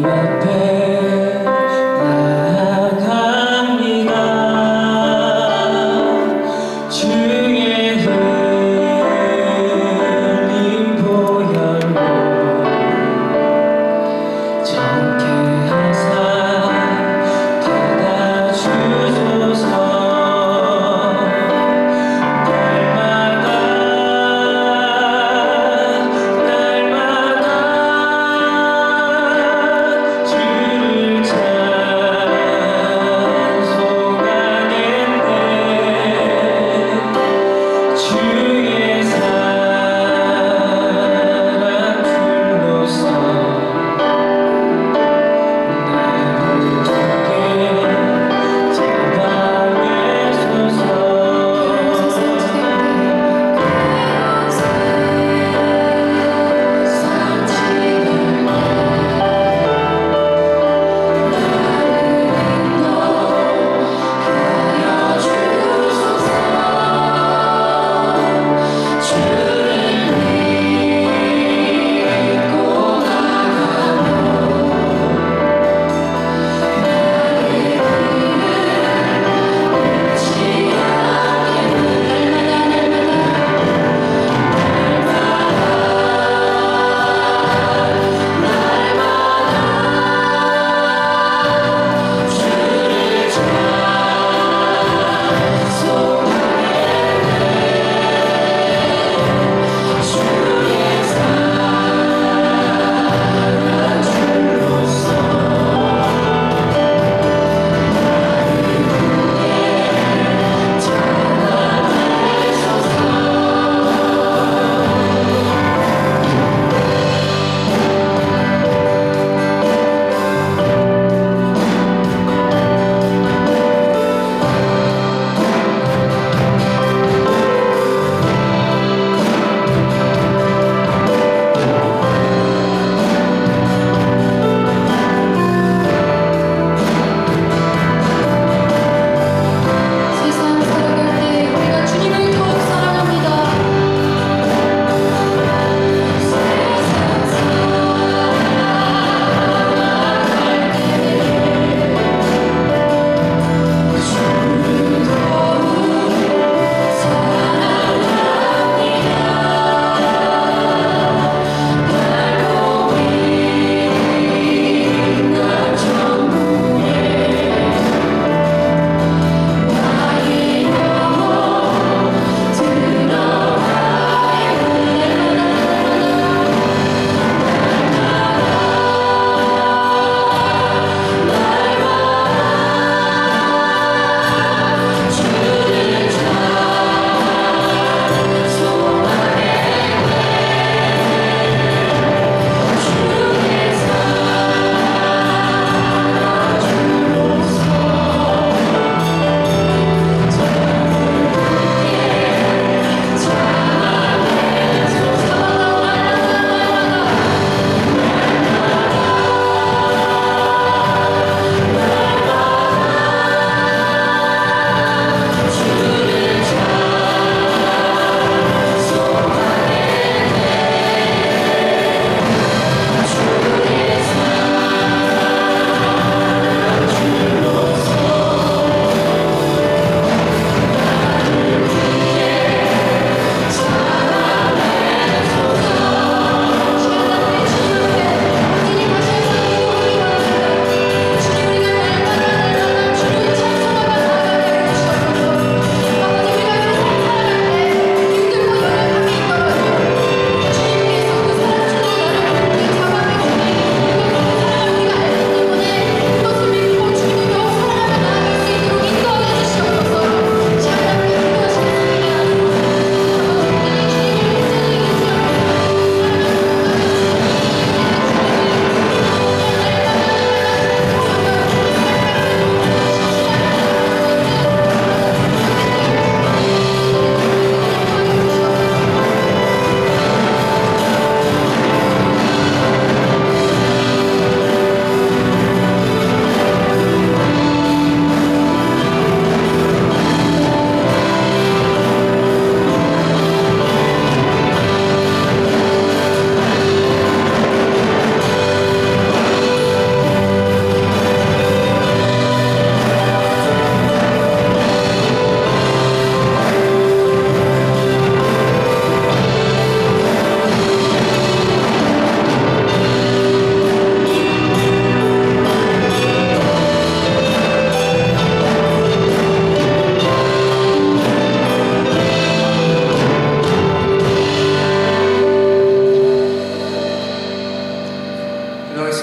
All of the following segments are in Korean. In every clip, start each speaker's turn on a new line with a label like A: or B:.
A: 앞에 나아갑니다. 주의 흘린 보혈로 정케하사 받아주소서. 날마다 주를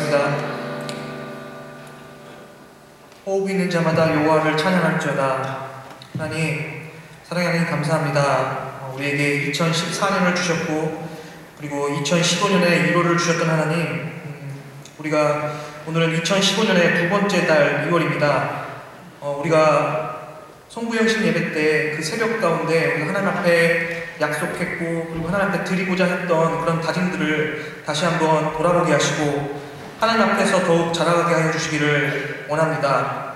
B: 기도하겠습니다. 호흡 있는 자마다 여호와를 찬양할지어다. 하나님, 사랑하는 하나님 감사합니다. 우리에게 2014년을 주셨고 그리고 2015년에 1월을 주셨던 하나님, 우리가 오늘은 2015년의 두 번째 달 2월입니다. 우리가 성부영신 예배 때 그 새벽 가운데 우리가 하나님 앞에 약속했고 그리고 하나님 앞에 드리고자 했던 그런 다짐들을 다시 한번 돌아보게 하시고 하나님 앞에서 더욱 자라가게 하여 주시기를 원합니다.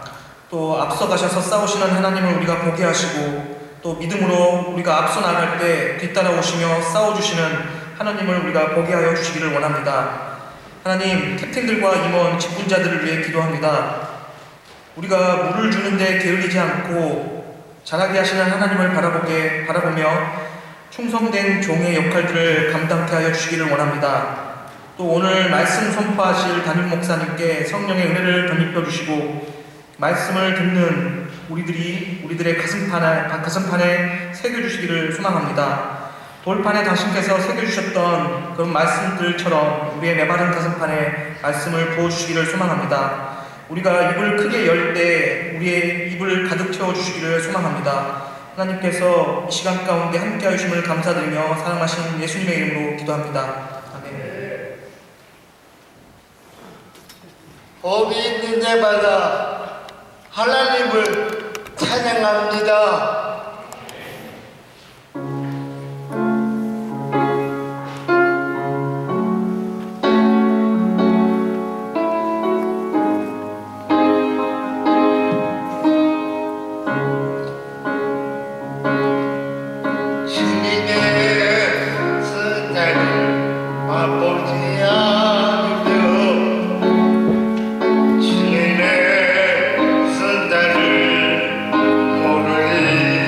B: 또 앞서 가셔서 싸우시는 하나님을 우리가 보게 하시고 또 믿음으로 우리가 앞서 나갈 때 뒤따라오시며 싸워주시는 하나님을 우리가 보게 하여 주시기를 원합니다. 하나님, 캡틴들과 임원, 직분자들을 위해 기도합니다. 우리가 물을 주는데 게을리지 않고 자라게 하시는 하나님을 바라보며 충성된 종의 역할들을 감당케 하여 주시기를 원합니다. 또 오늘 말씀 선포하실 담임 목사님께 성령의 은혜를 덧입혀 주시고 말씀을 듣는 우리들의 가슴판에 새겨주시기를 소망합니다. 돌판에 당신께서 새겨주셨던 그런 말씀들처럼 우리의 메마른 가슴판에 말씀을 부어주시기를 소망합니다. 우리가 입을 크게 열 때 우리의 입을 가득 채워주시기를 소망합니다. 하나님께서 이 시간 가운데 함께하여 주심을 감사드리며 사랑하신 예수님의 이름으로 기도합니다. 아멘.
C: 법이 있는 자마다 하나님을 찬양합니다. 주님의 선자를 맛보지 않으며 주님의 선자를 모르리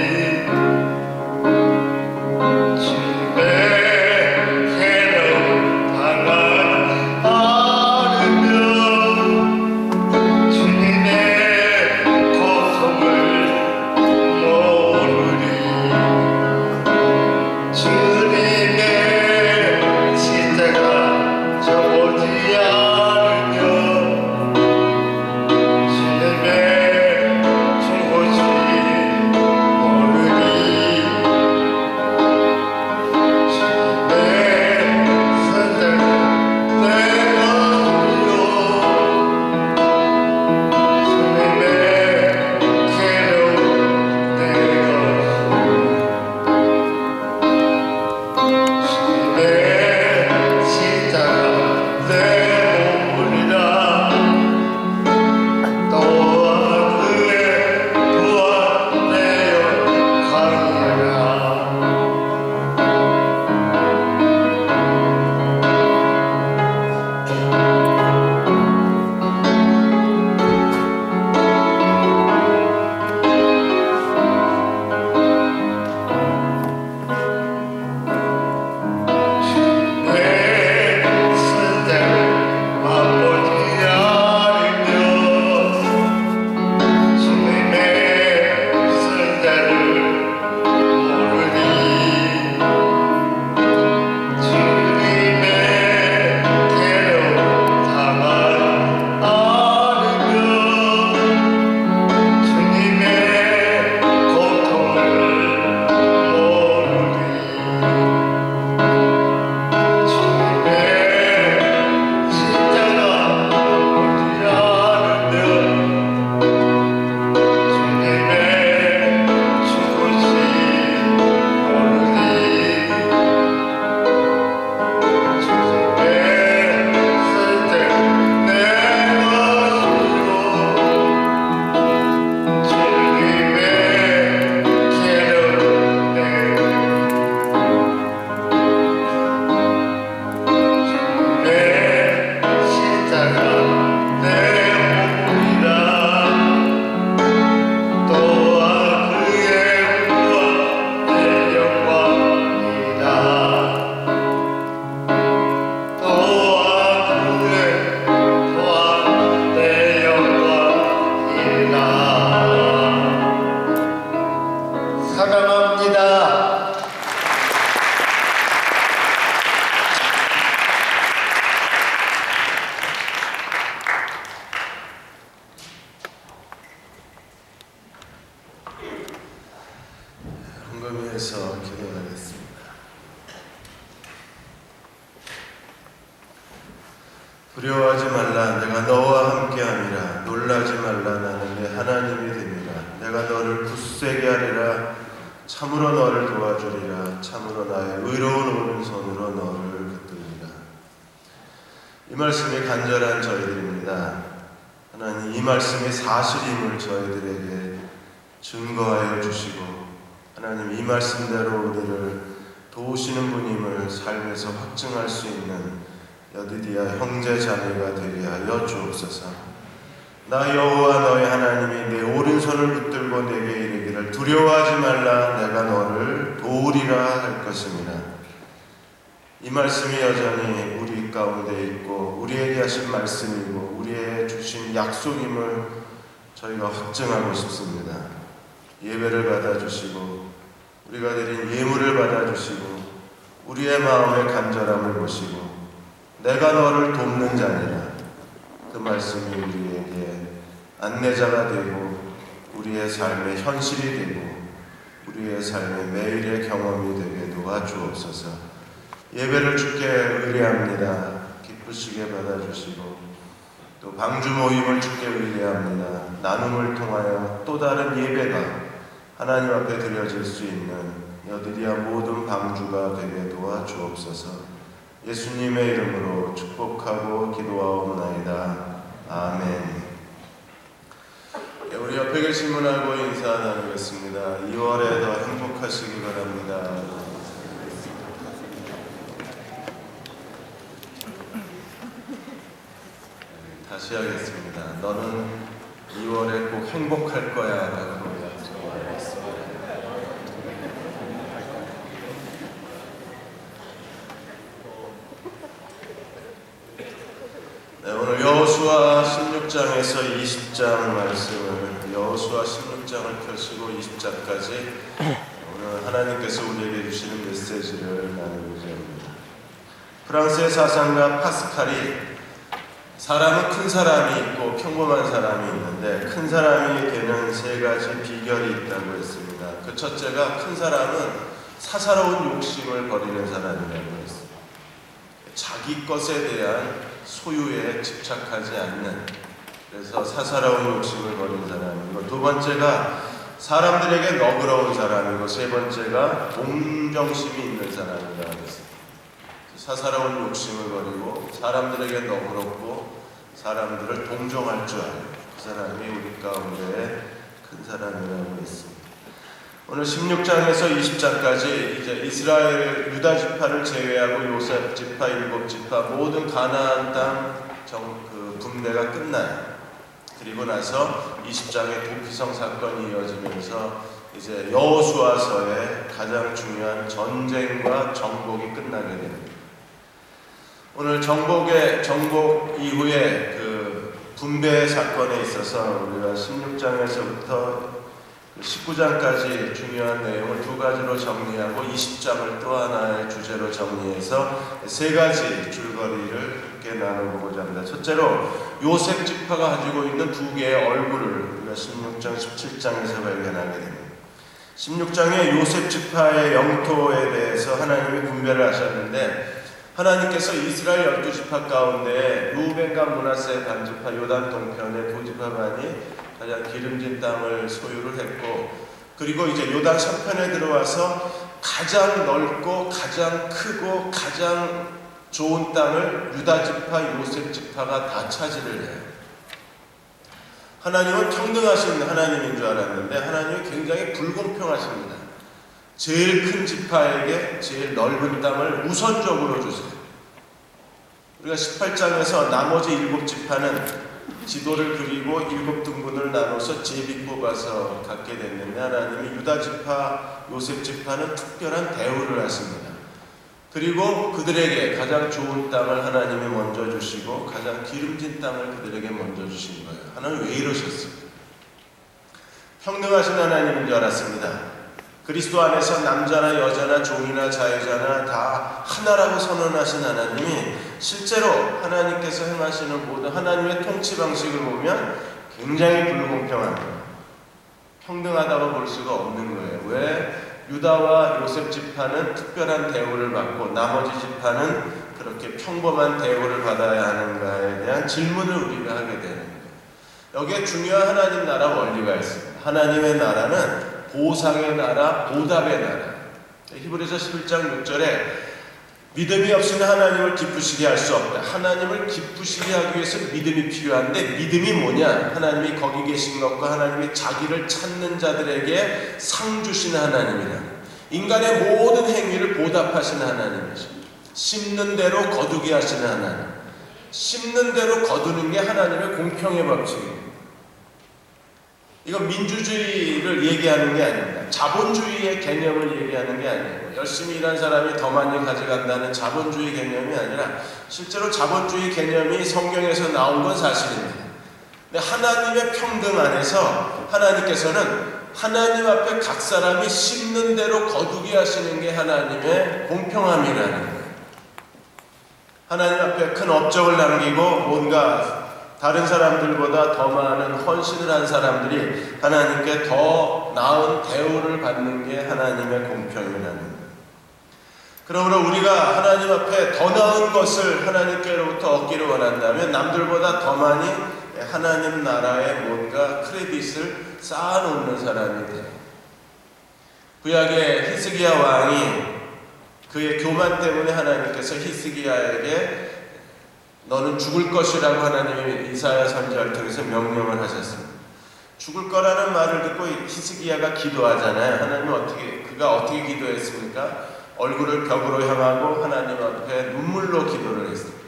D: 참으로 너를 도와주리라. 참으로 나의 의로운 오른손으로 너를 붙들리라. 이 말씀이 간절한 저희들입니다. 하나님, 이 말씀이 사실임을 저희들에게 증거하여 주시고, 하나님, 이 말씀대로 우리를 도우시는 분임을 삶에서 확증할 수 있는 여디디아 형제 자매가 되게 하여 주옵소서. 나 여호와 너의 하나님이 내 오른손을 붙들고 내게 이르기를 두려워하지 말라, 내가 너를 도우리라 할 것입니다. 이 말씀이 여전히 우리 가운데 있고 우리에게 하신 말씀이고 우리에게 주신 약속임을 저희가 확증하고 싶습니다. 예배를 받아주시고 우리가 드린 예물을 받아주시고 우리의 마음의 간절함을 보시고 내가 너를 돕는 자니라, 그 말씀이 우리에게 안내자가 되고 우리의 삶의 현실이 되고 우리의 삶의 매일의 경험이 되게 도와주옵소서. 예배를 주께 의뢰합니다. 기쁘시게 받아주시고 또 방주 모임을 주께 의뢰합니다. 나눔을 통하여 또 다른 예배가 하나님 앞에 드려질 수 있는 여디디아 모든 방주가 되게 도와주옵소서. 예수님의 이름으로 축복하고 기도하옵나이다. 아멘. 우리 옆에 계신 분하고 인사 나누겠습니다. 2월에 더 행복하시기 바랍니다. 다시 하겠습니다. 너는 2월에 꼭 행복할 거야 라고 약속하겠습니다. 네, 오늘 여호수아 16장에서 20장 말씀을, 여호수아 16장을 펴시고 20장까지 오늘 하나님께서 우리에게 주시는 메시지를 나누고자 합니다. 프랑스의 사상가 파스칼이 사람은 큰 사람이 있고 평범한 사람이 있는데 큰 사람이 되는 세 가지 비결이 있다고 했습니다. 그 첫째가 큰 사람은 사사로운 욕심을 버리는 사람이라고 했습니다. 자기 것에 대한 소유에 집착하지 않는, 그래서 사사로운 욕심을 버리는 사람이고, 두 번째가 사람들에게 너그러운 사람이고, 세 번째가 동정심이 있는 사람이라고 했습니다. 사사로운 욕심을 버리고 사람들에게 너그럽고 사람들을 동정할 줄 아는 그 사람이 우리 가운데 큰 사람이라고 했습니다. 오늘 16장에서 20장까지 이제 이스라엘 유다 지파를 제외하고 요셉 지파, 일곱 지파 모든 가나안 땅 그 분배가 끝나요. 그리고 나서 20장에 도피성 사건이 이어지면서 이제 여호수아서의 가장 중요한 전쟁과 정복이 끝나게 됩니다. 오늘 정복 이후에 그 분배 사건에 있어서 우리가 16장에서부터 19장까지 중요한 내용을 두 가지로 정리하고 20장을 또 하나의 주제로 정리해서 세 가지 줄거리를 함께 나눠보고자 합니다. 첫째로 요셉 지파가 가지고 있는 두 개의 얼굴을 우리가 16장, 17장에서 발견하게 됩니다. 16장에 요셉 지파의 영토에 대해서 하나님이 분배를 하셨는데 하나님께서 이스라엘 12지파 가운데 루벤과 므낫세 반지파 요단 동편의 두 지파만이 가장 기름진 땅을 소유를 했고, 그리고 이제 요단 서편에 들어와서 가장 넓고 가장 크고 가장 좋은 땅을 유다 지파, 요셉 지파가 다 차지를 해요. 하나님은 평등하신 하나님인 줄 알았는데 하나님이 굉장히 불공평하십니다. 제일 큰 지파에게 제일 넓은 땅을 우선적으로 주세요. 우리가 18장에서 나머지 7지파는 지도를 그리고 7등분을 나눠서 제비 뽑아서 갖게 됐는데 하나님이 유다 지파, 요셉 지파는 특별한 대우를 하십니다. 그리고 그들에게 가장 좋은 땅을 하나님이 먼저 주시고 가장 기름진 땅을 그들에게 먼저 주신 거예요. 하나님 왜 이러셨습니까? 평등하신 하나님인 줄 알았습니다. 그리스도 안에서 남자나 여자나 종이나 자유자나 다 하나라고 선언하신 하나님이 실제로 하나님께서 행하시는 모든 하나님의 통치 방식을 보면 굉장히 불공평합니다. 평등하다고 볼 수가 없는 거예요. 왜? 유다와 요셉 지파는 특별한 대우를 받고 나머지 지파는 그렇게 평범한 대우를 받아야 하는가에 대한 질문을 우리가 하게 되는 거예요. 여기에 중요한 하나님 나라 원리가 있습니다. 하나님의 나라는 보상의 나라, 보답의 나라. 히브리서 11장 6절에 믿음이 없이는 하나님을 기쁘시게 할 수 없다. 하나님을 기쁘시게 하기 위해서 믿음이 필요한데 믿음이 뭐냐? 하나님이 거기 계신 것과 하나님이 자기를 찾는 자들에게 상 주시는 하나님이라. 인간의 모든 행위를 보답하시는 하나님이죠. 심는 대로 거두게 하시는 하나님. 심는 대로 거두는 게 하나님의 공평의 법칙입니다. 이건 민주주의를 얘기하는 게 아닙니다. 자본주의의 개념을 얘기하는 게 아니에요. 열심히 일한 사람이 더 많이 가져간다는 자본주의 개념이 아니라 실제로 자본주의 개념이 성경에서 나온 건 사실입니다. 근데 하나님의 평등 안에서 하나님께서는 하나님 앞에 각 사람이 심는 대로 거두게 하시는 게 하나님의 공평함이라는 거예요. 하나님 앞에 큰 업적을 남기고 뭔가 다른 사람들보다 더 많은 헌신을 한 사람들이 하나님께 더 나은 대우를 받는 게 하나님의 공평이라는 거예요. 그러므로 우리가 하나님 앞에 더 나은 것을 하나님께로부터 얻기를 원한다면 남들보다 더 많이 하나님 나라에 뭔가 크레딧을 쌓아놓는 사람이 돼요. 구약의 히스기야 왕이 그의 교만 때문에 하나님께서 히스기야에게 너는 죽을 것이라고 하나님이 이사야 선지자를 통해서 명령을 하셨습니다. 죽을 거라는 말을 듣고 히스기야가 기도하잖아요. 하나님은 그가 어떻게 기도했습니까? 얼굴을 벽으로 향하고 하나님 앞에 눈물로 기도를 했습니다.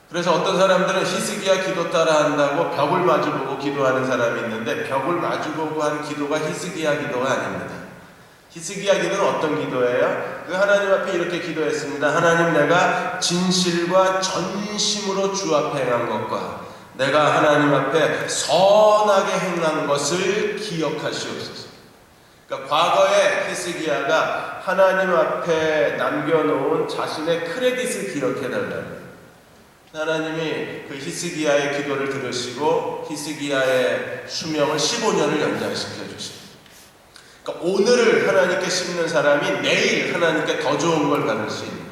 D: 그래서 어떤 사람들은 히스기야 기도 따라 한다고 벽을 마주보고 기도하는 사람이 있는데 벽을 마주보고 한 기도가 히스기야 기도가 아닙니다. 히스기야 기도는 어떤 기도예요? 그 하나님 앞에 이렇게 기도했습니다. 하나님, 내가 진실과 전심으로 주 앞에 행한 것과 내가 하나님 앞에 선하게 행한 것을 기억하시옵소서. 그러니까 과거에 히스기야가 하나님 앞에 남겨놓은 자신의 크레딧을 기억해달라는, 하나님이 그 히스기야의 기도를 들으시고 히스기야의 수명을 15년을 연장시켜 주십니다. 그러니까 오늘을 하나님께 심는 사람이 내일 하나님께 더 좋은 걸 받을 수 있는,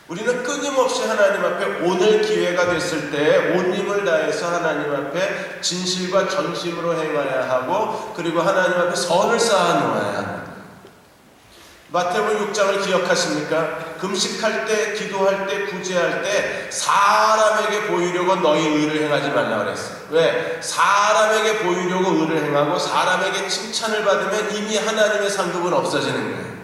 D: 우리는 끊임없이 하나님 앞에 오늘 기회가 됐을 때 온 힘을 다해서 하나님 앞에 진실과 전심으로 행해야 하고, 그리고 하나님 앞에 선을 쌓아 놓아야 합니다. 마태복음 6장을 기억하십니까? 금식할 때, 기도할 때, 구제할 때 사람에게 보이려고 너희 의를 행하지 말라 그랬어요. 왜? 사람에게 보이려고 의를 행하고 사람에게 칭찬을 받으면 이미 하나님의 상급은 없어지는 거예요.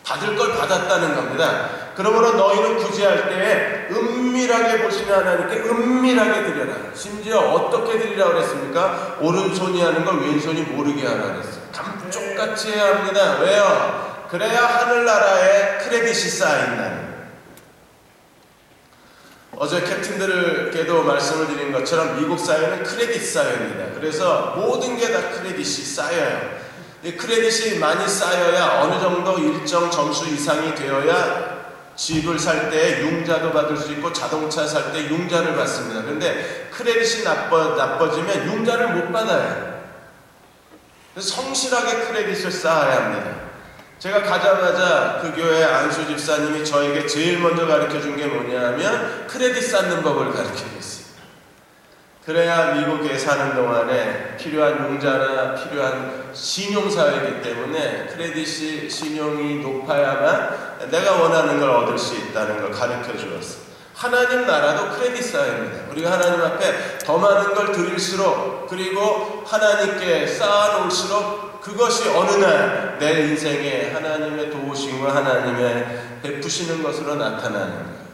D: 받을 걸 받았다는 겁니다. 그러므로 너희는 구제할 때에 은밀하게 보시는 하나님께 은밀하게 드려라. 심지어 어떻게 드리라고 그랬습니까? 오른손이 하는 걸 왼손이 모르게 하라 그랬어요. 감쪽같이 해야 합니다. 왜요? 그래야 하늘나라에 크레딧이 쌓인다는 거예요. 어제 캡틴들께도 말씀을 드린 것처럼 미국 사회는 크레딧 사회입니다. 그래서 모든 게 다 크레딧이 쌓여요. 이 크레딧이 많이 쌓여야 어느 정도 일정 점수 이상이 되어야 집을 살 때 융자도 받을 수 있고 자동차 살 때 융자를 받습니다. 그런데 크레딧이 나빠지면 융자를 못 받아요. 그래서 성실하게 크레딧을 쌓아야 합니다. 제가 가자마자 그 교회 안수 집사님이 저에게 제일 먼저 가르쳐준 게 뭐냐면 크레딧 쌓는 법을 가르쳐줬어요. 그래야 미국에 사는 동안에 필요한 융자나 필요한 신용사회이기 때문에 크레딧이 신용이 높아야만 내가 원하는 걸 얻을 수 있다는 걸 가르쳐 주었어요. 하나님 나라도 크레딧 사회입니다. 우리가 하나님 앞에 더 많은 걸 드릴수록, 그리고 하나님께 쌓아놓을수록 그것이 어느 날 내 인생에 하나님의 도우심과 하나님의 베푸시는 것으로 나타나는 거예요.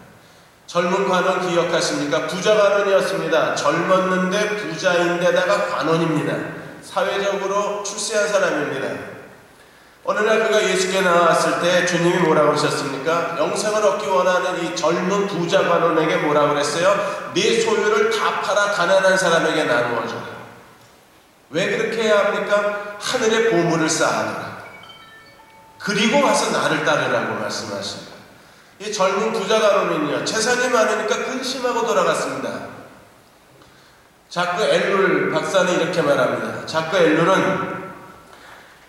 D: 젊은 관원 기억하십니까? 부자 관원이었습니다. 젊었는데 부자인데다가 관원입니다. 사회적으로 출세한 사람입니다. 어느 날 그가 예수께 나왔을 때 주님이 뭐라고 하셨습니까? 영생을 얻기 원하는 이 젊은 부자 관원에게 뭐라고 그랬어요? 네 소유를 다 팔아 가난한 사람에게 나누어줘라. 왜 그렇게 해야 합니까? 하늘의 보물을 쌓아둬라. 그리고 와서 나를 따르라고 말씀하십니다. 이 젊은 부자 관원은요, 재산이 많으니까 근심하고 돌아갔습니다. 자크 엘룰 박사는 이렇게 말합니다. 자크 엘룰은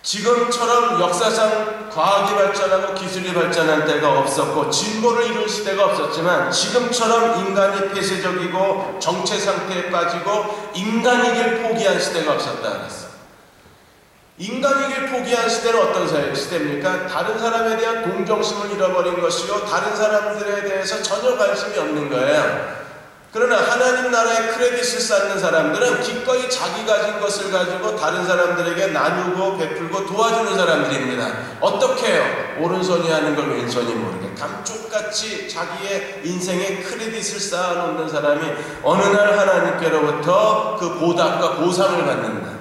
D: 지금처럼 역사상 과학이 발전하고 기술이 발전한 때가 없었고 진보를 이룬 시대가 없었지만 지금처럼 인간이 폐쇄적이고 정체 상태에 빠지고 인간이길 포기한 시대가 없었다 그랬어요. 인간이길 포기한 시대는 어떤 시대입니까? 다른 사람에 대한 동정심을 잃어버린 것이요, 다른 사람들에 대해서 전혀 관심이 없는 거예요. 그러나 하나님 나라의 크레딧을 쌓는 사람들은 기꺼이 자기 가진 것을 가지고 다른 사람들에게 나누고 베풀고 도와주는 사람들입니다. 어떻게 해요? 오른손이 하는 걸 왼손이 모르게 감쪽같이 자기의 인생의 크레딧을 쌓아놓는 사람이 어느 날 하나님께로부터 그 보답과 보상을 받는다.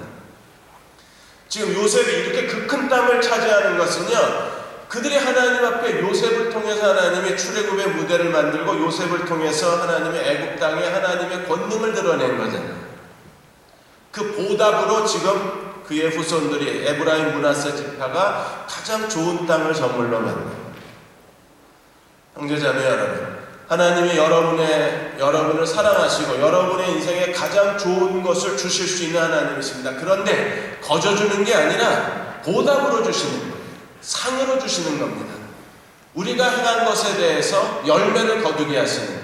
D: 지금 요셉이 이렇게 그 큰 땅을 차지하는 것은요, 그들이 하나님 앞에 요셉을 통해서 하나님의 출애굽의 무대를 만들고 요셉을 통해서 하나님의 애굽 땅에 하나님의 권능을 드러낸 거잖아요. 그 보답으로 지금 그의 후손들이 에브라임 므낫세 지파가 가장 좋은 땅을 선물로 만듭니다. 형제자매 여러분, 하나님이 여러분을 사랑하시고 여러분의 인생에 가장 좋은 것을 주실 수 있는 하나님이십니다. 그런데 거저 주는 게 아니라 보답으로 주시는 거예요. 상으로 주시는 겁니다. 우리가 행한 것에 대해서 열매를 거두게 하시는 거예요.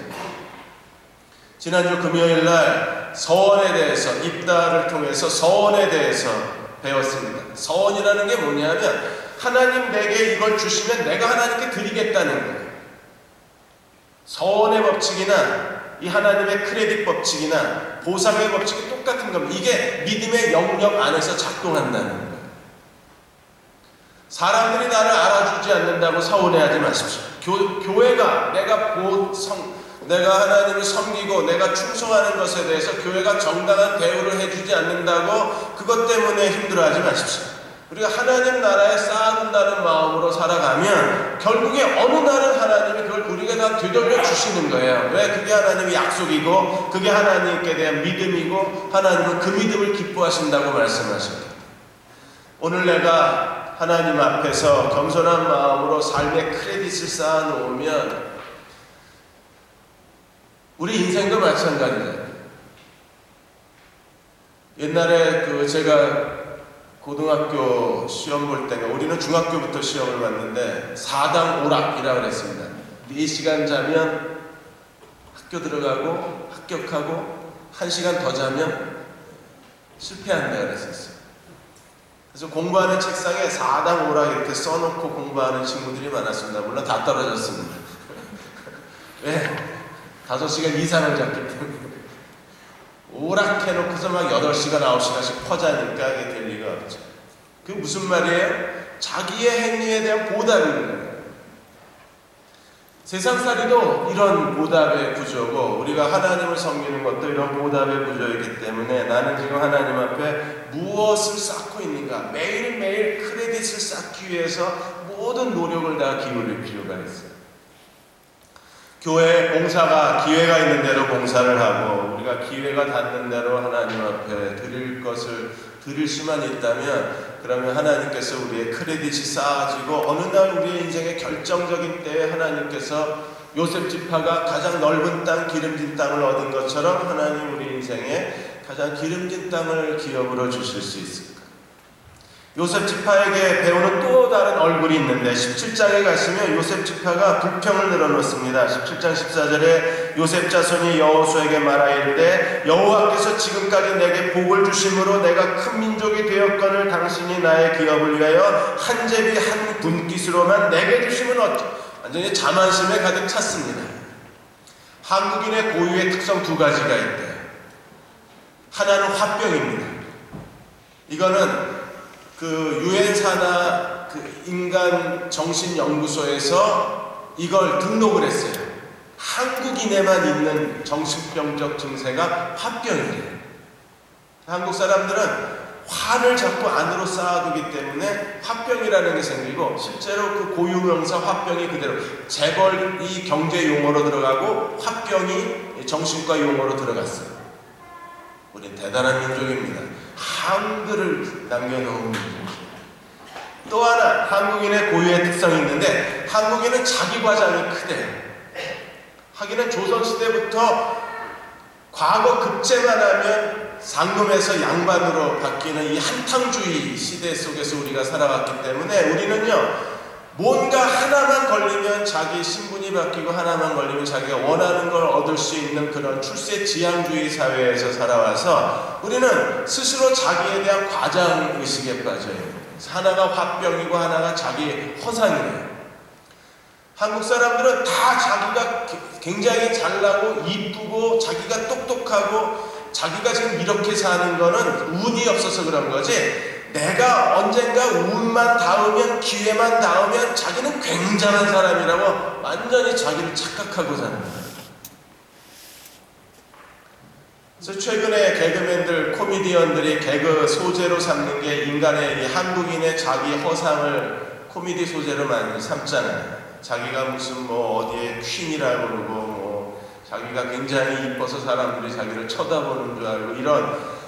D: 지난주 금요일날 서원에 대해서, 입다를 통해서 서원에 대해서 배웠습니다. 서원이라는 게 뭐냐면 하나님 내게 이걸 주시면 내가 하나님께 드리겠다는 거예요. 서원의 법칙이나 이 하나님의 크레딧 법칙이나 보상의 법칙이 똑같은 겁니다. 이게 믿음의 영역 안에서 작동한다는 거예요. 사람들이 나를 알아주지 않는다고 서운해하지 마십시오. 교회가 내가 하나님을 섬기고 내가 충성하는 것에 대해서 교회가 정당한 대우를 해주지 않는다고 그것 때문에 힘들어하지 마십시오. 우리가 하나님 나라에 쌓아둔다는 마음으로 살아가면 결국에 어느 날은 하나님이 그걸 우리가 다 되돌려 주시는 거예요. 왜? 그게 하나님의 약속이고 그게 하나님께 대한 믿음이고 하나님은 그 믿음을 기뻐하신다고 말씀하십니다. 오늘 내가 하나님 앞에서 겸손한 마음으로 삶의 크레딧을 쌓아놓으면 우리 인생도 마찬가지예요. 옛날에 제가 고등학교 시험 볼 때가 우리는 중학교부터 시험을 봤는데 4당 오락이라고 그랬습니다. 4시간 자면 학교 들어가고 합격하고 1시간 더 자면 실패한다 그랬었어요. 그래서 공부하는 책상에 4당 오락 이렇게 써놓고 공부하는 친구들이 많았습니다. 물론 다 떨어졌습니다. 왜? 5시간 이상을 잤기 때문에. 오락해놓고서 막 8시간, 9시간씩 퍼자니까 이게 될 리가 없죠. 그게 무슨 말이에요? 자기의 행위에 대한 보답인 거예요. 세상살이도 이런 보답의 구조고 우리가 하나님을 섬기는 것도 이런 보답의 구조이기 때문에 나는 지금 하나님 앞에 무엇을 쌓고 있는가, 매일매일 크레딧을 쌓기 위해서 모든 노력을 다 기울일 필요가 있어요. 교회 봉사가 기회가 있는 대로 봉사를 하고 우리가 기회가 닿는 대로 하나님 앞에 드릴 것을 드릴 수만 있다면 그러면 하나님께서 우리의 크레딧이 쌓아지고 어느 날 우리의 인생의 결정적인 때에 하나님께서 요셉 지파가 가장 넓은 땅, 기름진 땅을 얻은 것처럼 하나님 우리 인생에 가장 기름진 땅을 기업으로 주실 수 있을까? 요셉 지파에게 배우는 또 다른 얼굴이 있는데 17장에 가시면 요셉 지파가 불평을 늘어놓습니다. 17장 14절에 요셉 자손이 여호수아에게 말하이르되 여호와께서 지금까지 내게 복을 주심으로 내가 큰 민족이 되었거늘 당신이 나의 기업을 위하여 한 제비 한 분깃으로만 내게 주시면 어찌. 완전히 자만심에 가득 찼습니다. 한국인의 고유의 특성 2가지가 있대요. 하나는 화병입니다. 이거는 유엔사나 인간 정신연구소에서 이걸 등록을 했어요. 한국인에만 있는 정신병적 증세가 화병이래요. 한국 사람들은 화를 자꾸 안으로 쌓아두기 때문에 화병이라는 게 생기고 실제로 그 고유명사 화병이 그대로 재벌이 경제 용어로 들어가고 화병이 정신과 용어로 들어갔어요. 우린 대단한 민족입니다. 한글을 남겨놓은 민족입니다. 또 하나 한국인의 고유의 특성이 있는데 한국인은 자기 과장이 크대요. 하기는 조선시대부터 과거 급제만 하면 상금에서 양반으로 바뀌는 이 한탕주의 시대 속에서 우리가 살아왔기 때문에 우리는요 뭔가 하나만 걸리면 자기 신분이 바뀌고 하나만 걸리면 자기가 원하는 걸 얻을 수 있는 그런 출세지향주의 사회에서 살아와서 우리는 스스로 자기에 대한 과장의식에 빠져요. 하나가 화병이고 하나가 자기 허상이에요. 한국 사람들은 다 자기가 굉장히 잘나고 이쁘고 자기가 똑똑하고 자기가 지금 이렇게 사는 거는 운이 없어서 그런 거지, 내가 언젠가 운만 닿으면, 기회만 닿으면 자기는 굉장한 사람이라고 완전히 자기를 착각하고 사는 거예요. 그래서 최근에 개그맨들, 코미디언들이 개그 소재로 삼는 게 인간의, 이 한국인의 자기 허상을 코미디 소재로 많이 삼잖아요. 자기가 무슨 뭐 어디에 퀸이라고 그러고 뭐 자기가 굉장히 이뻐서 사람들이 자기를 쳐다보는 줄 알고, 이런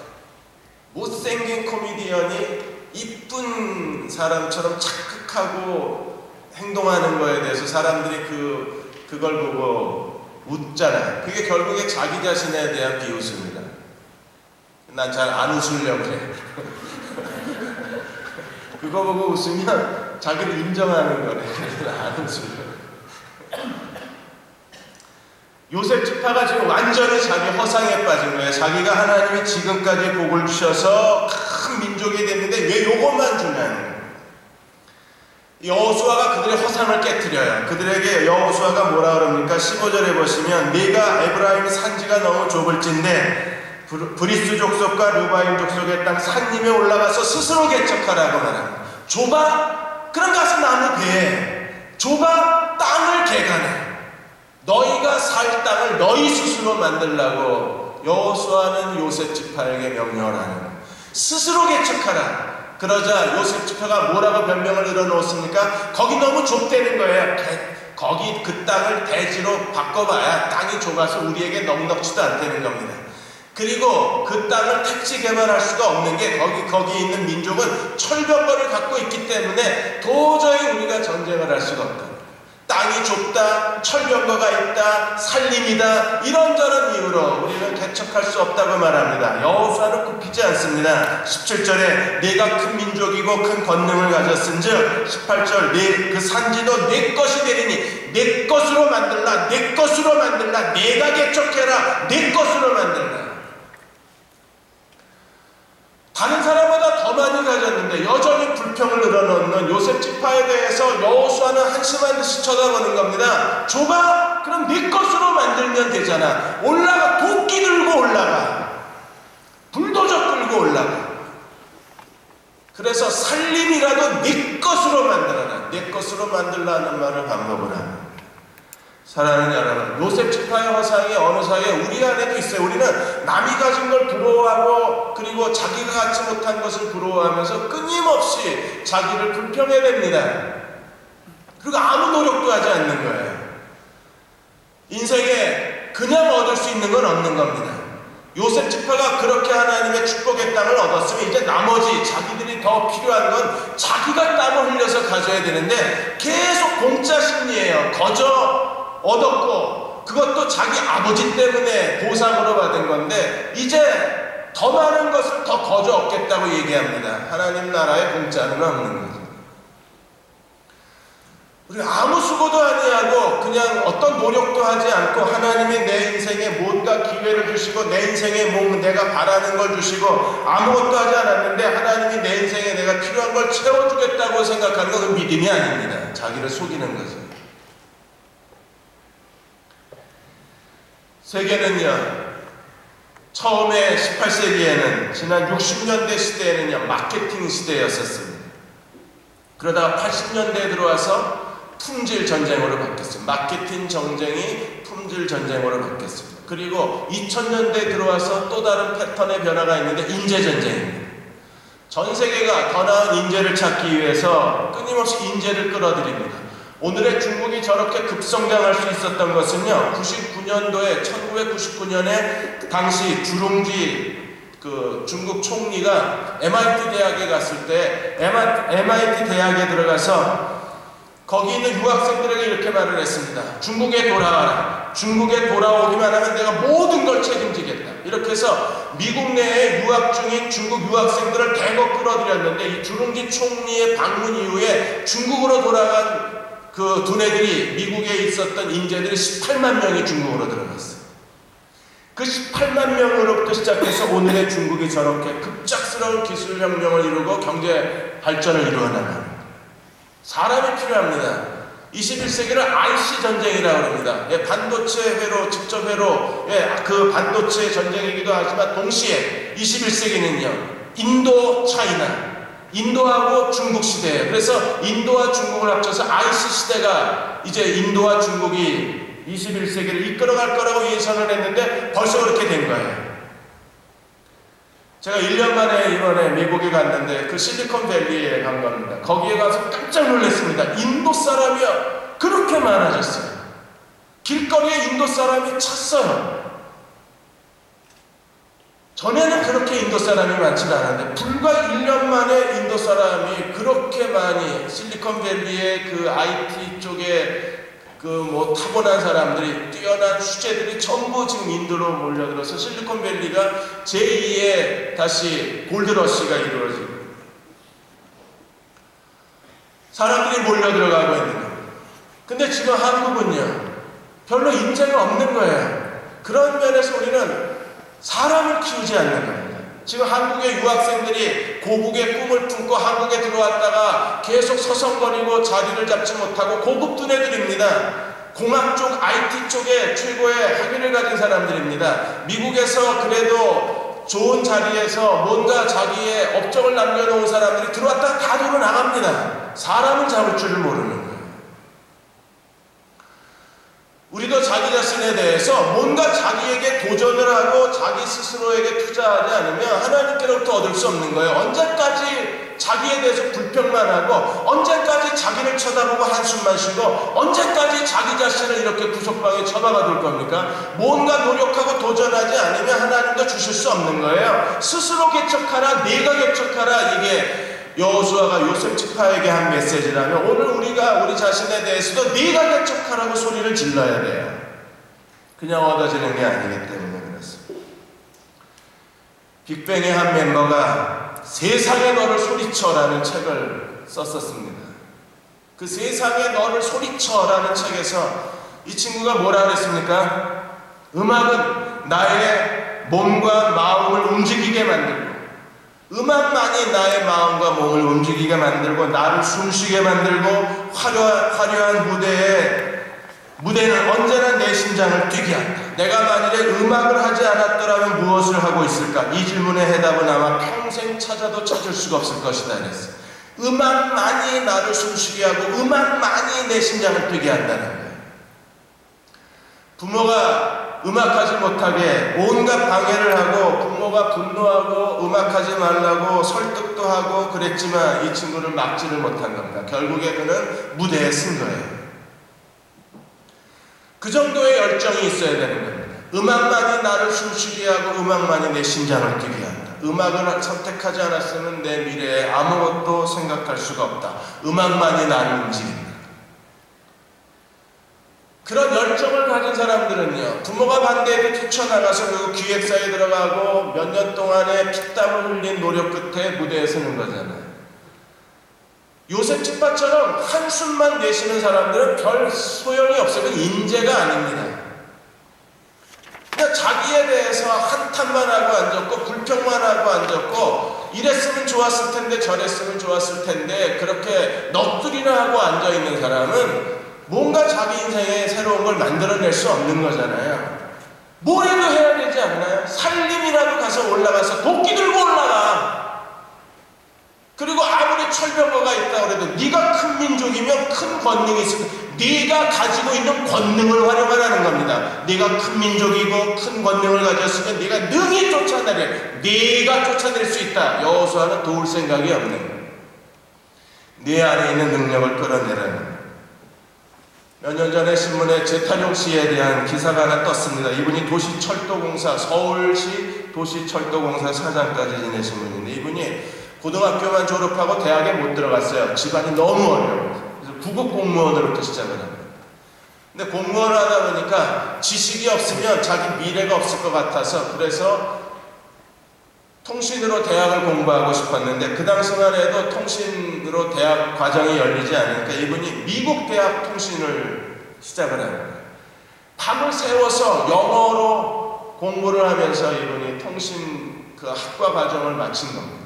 D: 못생긴 코미디언이 이쁜 사람처럼 착각하고 행동하는 거에 대해서 사람들이 그걸 보고 웃잖아요. 그게 결국에 자기 자신에 대한 비웃음이다. 난 잘 안 웃으려고 그래. 그거 보고 웃으면 자기를 인정하는 거네. 안 웃으려고. 요셉 지파가 지금 완전히 자기 허상에 빠진 거예요. 자기가 하나님이 지금까지 복을 주셔서 큰 민족이 됐는데 왜 요것만 주냐는 거예요. 여호수아가 그들의 허상을 깨트려요. 그들에게 여호수아가 뭐라 그럽니까? 15절에 보시면 네가 에브라임 산지가 너무 좁을진데 브리스 족속과 르바임 족속의 땅 산림에 올라가서 스스로 개척하라고 말합니다. 좁아? 그럼 가서 나무 베. 좁아? 땅을 개간해. 너희가 살 땅을 너희 스스로 만들라고 여호수아는 요셉 지파에게 명령을 하는 거예요. 스스로 개척하라. 그러자 요셉 지파가 뭐라고 변명을 늘어놓습니까? 거기 너무 좁다는 거예요. 거기 그 땅을 대지로 바꿔봐야 땅이 좁아서 우리에게 넉넉지도 않다는 겁니다. 그리고 그 땅을 택지 개발할 수가 없는 게 거기 있는 민족은 철벽거를 갖고 있기 때문에 도저히 우리가 전쟁을 할 수가 없다. 땅이 좁다, 철병거가 있다, 산림이다, 이런저런 이유로 우리는 개척할 수 없다고 말합니다. 여호수아는 굽히지 않습니다. 17절에 네가 큰 민족이고 큰 권능을 가졌은즉, 18절 그 산지도 내 것이 되리니 내 것으로 만들라, 내 것으로 만들라, 내가 개척해라, 내 것으로 만들라. 다른 사람보다 더 많이 가졌는데 여전히 불평을 늘어놓는 요셉 지파에 대해서 여호수아는 한심한 듯이 쳐다보는 겁니다. 좁아? 그럼 네 것으로 만들면 되잖아. 올라가, 도끼 들고 올라가, 불도저 끌고 올라가. 그래서 살림이라도 네 것으로 만들어라. 네 것으로 만들라는 말을 반복을 합니다. 사랑하는 여러분, 요셉 지파의 허상이 어느 사이에 우리 안에도 있어요. 우리는 남이 가진 걸 부러워하고 그리고 자기가 갖지 못한 것을 부러워하면서 끊임없이 자기를 불평해냅니다. 그리고 아무 노력도 하지 않는 거예요. 인생에 그냥 얻을 수 있는 건 없는 겁니다. 요셉 지파가 그렇게 하나님의 축복의 땅을 얻었으면 이제 나머지 자기들이 더 필요한 건 자기가 땀을 흘려서 가져야 되는데 계속 공짜 심리예요. 거저 얻었고 그것도 자기 아버지 때문에 보상으로 받은 건데 이제 더 많은 것을 더 거저 얻겠다고 얘기합니다. 하나님 나라에 공짜는 없는 거죠. 우리 아무 수고도 아니하고 그냥 어떤 노력도 하지 않고 하나님이 내 인생에 뭔가 기회를 주시고 내 인생에 내가 바라는 걸 주시고 아무것도 하지 않았는데 하나님이 내 인생에 내가 필요한 걸 채워주겠다고 생각하는 건 믿음이 아닙니다. 자기를 속이는 거죠. 세계는요, 처음에 18세기에는 지난 60년대 시대에는요 마케팅 시대였었습니다. 그러다가 80년대에 들어와서 품질 전쟁으로 바뀌었습니다. 마케팅 전쟁이 품질 전쟁으로 바뀌었습니다. 그리고 2000년대에 들어와서 또 다른 패턴의 변화가 있는데 인재 전쟁입니다. 전 세계가 더 나은 인재를 찾기 위해서 끊임없이 인재를 끌어들입니다. 오늘의 중국이 저렇게 급성장할 수 있었던 것은요, 1999년에 당시 주룽지 중국 총리가 MIT 대학에 갔을 때 MIT 대학에 들어가서 거기 있는 유학생들에게 이렇게 말을 했습니다. 중국에 돌아와라. 중국에 돌아오기만 하면 내가 모든 걸 책임지겠다. 이렇게 해서 미국 내에 유학 중인 중국 유학생들을 대거 끌어들였는데 이 주룽기 총리의 방문 이후에 중국으로 돌아간 그 두뇌들이 미국에 있었던 인재들이 18만 명이 중국으로 들어갔어요. 그 18만 명으로부터 시작해서 오늘의 중국이 저렇게 급작스러운 기술혁명을 이루고 경제 발전을 이루어나가는 사람이 필요합니다. 21세기를 IC 전쟁이라고 합니다. 예, 반도체 회로, 직접 회로, 예, 그 반도체 전쟁이기도 하지만 동시에 21세기는요, 인도, 차이나, 인도하고 중국 시대예요. 그래서 인도와 중국을 합쳐서 IC 시대가 이제 인도와 중국이 21세기를 이끌어갈 거라고 예상을 했는데 벌써 그렇게 된 거예요. 제가 1년 만에 이번에 미국에 갔는데 그 실리콘밸리에 간 겁니다. 거기에 가서 깜짝 놀랐습니다. 인도 사람이요, 그렇게 많아졌어요. 길거리에 인도 사람이 찼어요. 전에는 그렇게 인도 사람이 많지가 않았는데 불과 1년 만에 인도 사람이 그렇게 많이 실리콘밸리의 그 IT 쪽에 그 뭐 타고난 사람들이 뛰어난 수재들이 전부 지금 인도로 몰려들어서 실리콘밸리가 제2의 다시 골드러시가 이루어지고 사람들이 몰려들어가고 있는 거예요. 근데 지금 한국은요, 별로 인재가 없는 거예요. 그런 면에서 우리는 사람을 키우지 않는 겁니다. 지금 한국의 유학생들이 고국의 꿈을 품고 한국에 들어왔다가 계속 서성거리고 자리를 잡지 못하고 고급 두뇌들입니다. 공학 쪽, IT 쪽에 최고의 학위를 가진 사람들입니다. 미국에서 그래도 좋은 자리에서 뭔가 자기의 업적을 남겨놓은 사람들이 들어왔다가 다 도로 나갑니다. 사람을 잡을 줄을 모르는 거예요. 우리도 자기 자신에 대해서 뭔가 자기에게 도전을 하고 자기 스스로에게 투자하지 않으면 하나님께로부터 얻을 수 없는 거예요. 언제까지 자기에 대해서 불평만 하고, 언제까지 자기를 쳐다보고 한숨만 쉬고, 언제까지 자기 자신을 이렇게 구석방에 처박아 둘 겁니까? 뭔가 노력하고 도전하지 않으면 하나님도 주실 수 없는 거예요. 스스로 개척하라, 네가 개척하라, 이게 여호수아가 요셉 지파에게 한 메시지라면 오늘 우리가 우리 자신에 대해서도 네가 개척하라고 소리를 질러야 돼요. 그냥 얻어지는 게 아니기 때문에 그렇습니다. 빅뱅의 한 멤버가 세상에 너를 소리쳐라는 책을 썼었습니다. 그 세상에 너를 소리쳐라는 책에서 이 친구가 뭐라 그랬습니까? 음악은 나의 몸과 마음을 움직이게 만들고, 음악만이 나의 마음과 몸을 움직이게 만들고 나를 숨쉬게 만들고 화려한 무대는 언제나 내 심장을 뛰게 한다. 내가 만일에 음악을 하지 않았더라면 무엇을 하고 있을까? 이 질문의 해답은 아마 평생 찾아도 찾을 수가 없을 것이다 그랬어요. 음악만이 나를 숨쉬게 하고 음악만이 내 심장을 뛰게 한다는 거예요. 부모가 음악하지 못하게 온갖 방해를 하고 부모가 분노하고 음악하지 말라고 설득도 하고 그랬지만 이 친구를 막지를 못한 겁니다. 결국에 그는 무대에 쓴 거예요. 그 정도의 열정이 있어야 되는 겁니다. 음악만이 나를 숨쉬게 하고 음악만이 내 심장을 뛰게 한다. 음악을 선택하지 않았으면 내 미래에 아무것도 생각할 수가 없다. 음악만이 나를 움직인다. 그런 열정을 가진 사람들은요, 부모가 반대해도 뛰쳐나가서 그 기획사에 들어가고 몇 년 동안의 피땀을 흘린 노력 끝에 무대에 서는 거잖아요. 요셉 집파처럼 한숨만 내쉬는 사람들은 별 소용이 없어요. 인재가 아닙니다. 그냥 자기에 대해서 한탄만 하고 앉았고 불평만 하고 앉았고 이랬으면 좋았을 텐데 저랬으면 좋았을 텐데 그렇게 넋두리나 하고 앉아있는 사람은 뭔가 자기 인생에 새로운 걸 만들어낼 수 없는 거잖아요. 뭐라도 해야 되지 않나요? 살림이라도 가서 올라가서 도끼 들고 올라가. 그리고 아무리 철벽거가 있다고 해도 네가 큰 민족이면 큰 권능이 있으면 네가 가지고 있는 권능을 활용하라는 겁니다. 네가 큰 민족이고 큰 권능을 가졌으면 네가 능히 쫓아내려. 네가 쫓아낼 수 있다. 여호수아는 도울 생각이 없는 거예요. 네 안에 있는 능력을 끌어내라는 거예요. 몇 년 전에 신문에 제탄용 씨에 대한 기사가 하나 떴습니다. 이분이 도시철도공사, 서울시 도시철도공사 사장까지 지내신 분인데 이분이 고등학교만 졸업하고 대학에 못 들어갔어요. 집안이 너무 어려워요. 그래서 구급 공무원으로부터 시작을 합니다. 근데 공무원을 하다 보니까 지식이 없으면 자기 미래가 없을 것 같아서 그래서 통신으로 대학을 공부하고 싶었는데 그 당시만 해도 통신으로 대학 과정이 열리지 않으니까 이분이 미국 대학 통신을 시작을 합니다. 밤을 새워서 영어로 공부를 하면서 이분이 통신 그 학과 과정을 마친 겁니다.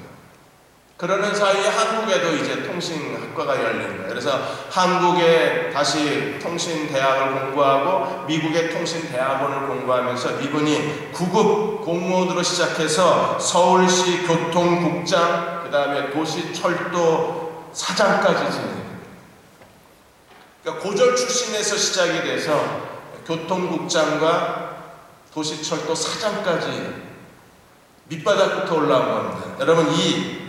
D: 그러는 사이에 한국에도 이제 통신학과가 열린 거예요. 그래서 한국에 다시 통신대학을 공부하고 미국의 통신대학원을 공부하면서 이분이 구급 공무원으로 시작해서 서울시 교통국장, 그 다음에 도시철도 사장까지 지내요. 그러니까 고졸 출신에서 시작이 돼서 교통국장과 도시철도 사장까지 밑바닥부터 올라온 겁니다. 여러분 이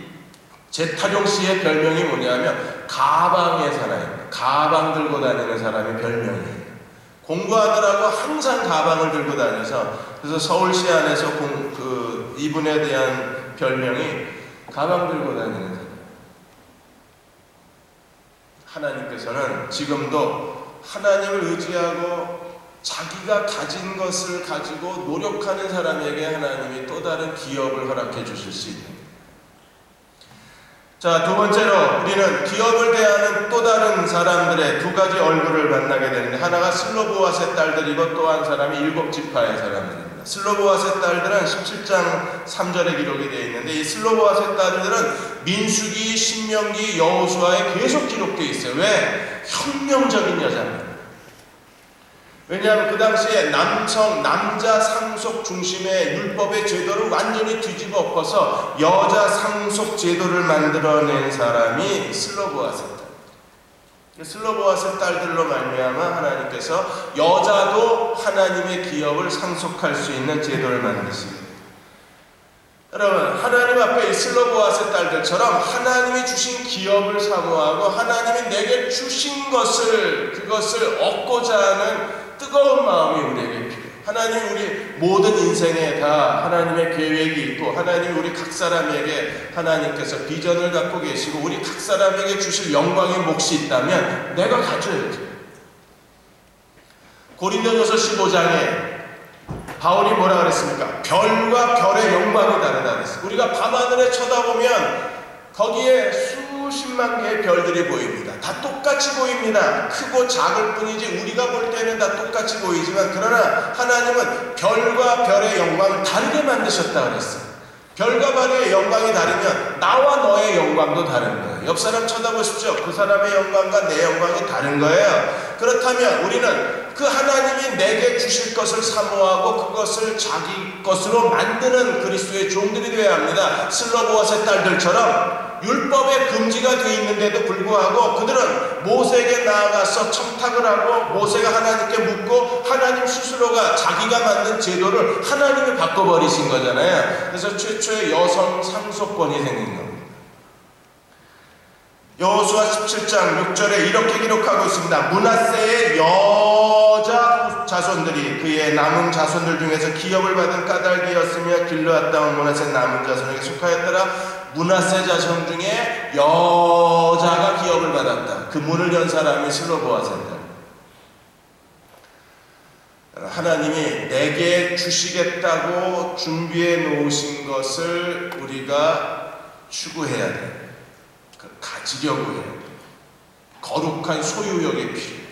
D: 제타룡 씨의 별명이 뭐냐면 가방의 사나이입니다. 가방 들고 다니는 사람이 별명이에요. 공부하느라고 항상 가방을 들고 다녀서 그래서 서울시 안에서 이분에 대한 별명이 가방 들고 다니는 사람. 하나님께서는 지금도 하나님을 의지하고 자기가 가진 것을 가지고 노력하는 사람에게 하나님이 또 다른 기업을 허락해 주실 수 있는. 자, 두 번째로 우리는 기업을 대하는 또 다른 사람들의 두 가지 얼굴을 만나게 되는데 하나가 슬로보아세 딸들이고 또 한 사람이 일곱 지파의 사람들입니다. 슬로보아세 딸들은 17장 3절에 기록이 되어 있는데 이 슬로보아세 딸들은 민수기, 신명기, 여호수아에 계속 기록되어 있어요. 왜? 혁명적인 여자입니다. 왜냐하면 그 당시에 남자 상속 중심의 율법의 제도를 완전히 뒤집어 엎어서 여자 상속 제도를 만들어낸 사람이 슬로보아세 딸. 슬로보아세 딸들로 말미암아 하나님께서 여자도 하나님의 기업을 상속할 수 있는 제도를 만드십니다. 여러분, 하나님 앞에 이 슬로보아세 딸들처럼 하나님이 주신 기업을 사모하고 하나님이 내게 주신 그것을 얻고자 하는 뜨거운 마음이 우리에게 필요해요. 하나님 우리 모든 인생에 다 하나님의 계획이 있고 하나님 우리 각 사람에게 하나님께서 비전을 갖고 계시고 우리 각 사람에게 주실 영광의 몫이 있다면 내가 가져야죠. 고린도전서 15장에 바울이 뭐라 그랬습니까? 별과 별의 영광이 다르다 그랬어요. 우리가 밤하늘에 쳐다보면 거기에 수십만 개의 별들이 보입니다. 다 똑같이 보입니다. 크고 작을 뿐이지 우리가 볼 때는 다 똑같이 보이지만 그러나 하나님은 별과 별의 영광을 다르게 만드셨다 그랬어요. 별과 별의 영광이 다르면 나와 너의 영광도 다른 거예요. 옆 사람 쳐다보십시오. 그 사람의 영광과 내 영광이 다른 거예요. 그렇다면 우리는 그 하나님이 내게 주실 것을 사모하고 그것을 자기 것으로 만드는 그리스도의 종들이 되어야 합니다. 슬로보아세 딸들처럼 율법에 금지가 되어 있는데도 불구하고 그들은 모세에게 나아가서 청탁을 하고 모세가 하나님께 묻고 하나님 스스로가 자기가 만든 제도를 하나님이 바꿔버리신 거잖아요. 그래서 최초의 여성 상속권이 생긴 겁니다. 여호수아 17장 6절에 이렇게 기록하고 있습니다. 므낫세의 여자 자손들이 그의 남은 자손들 중에서 기업을 받은 까닭이었으며 길르앗 땅 므낫세 남은 자손에게 속하였더라. 므낫세 자손 중에 여자가 기업을 받았다. 그 문을 연 사람이 슬로보아세다. 하나님이 내게 주시겠다고 준비해 놓으신 것을 우리가 추구해야 돼. 가지려고 해요. 거룩한 소유욕이 필요해요.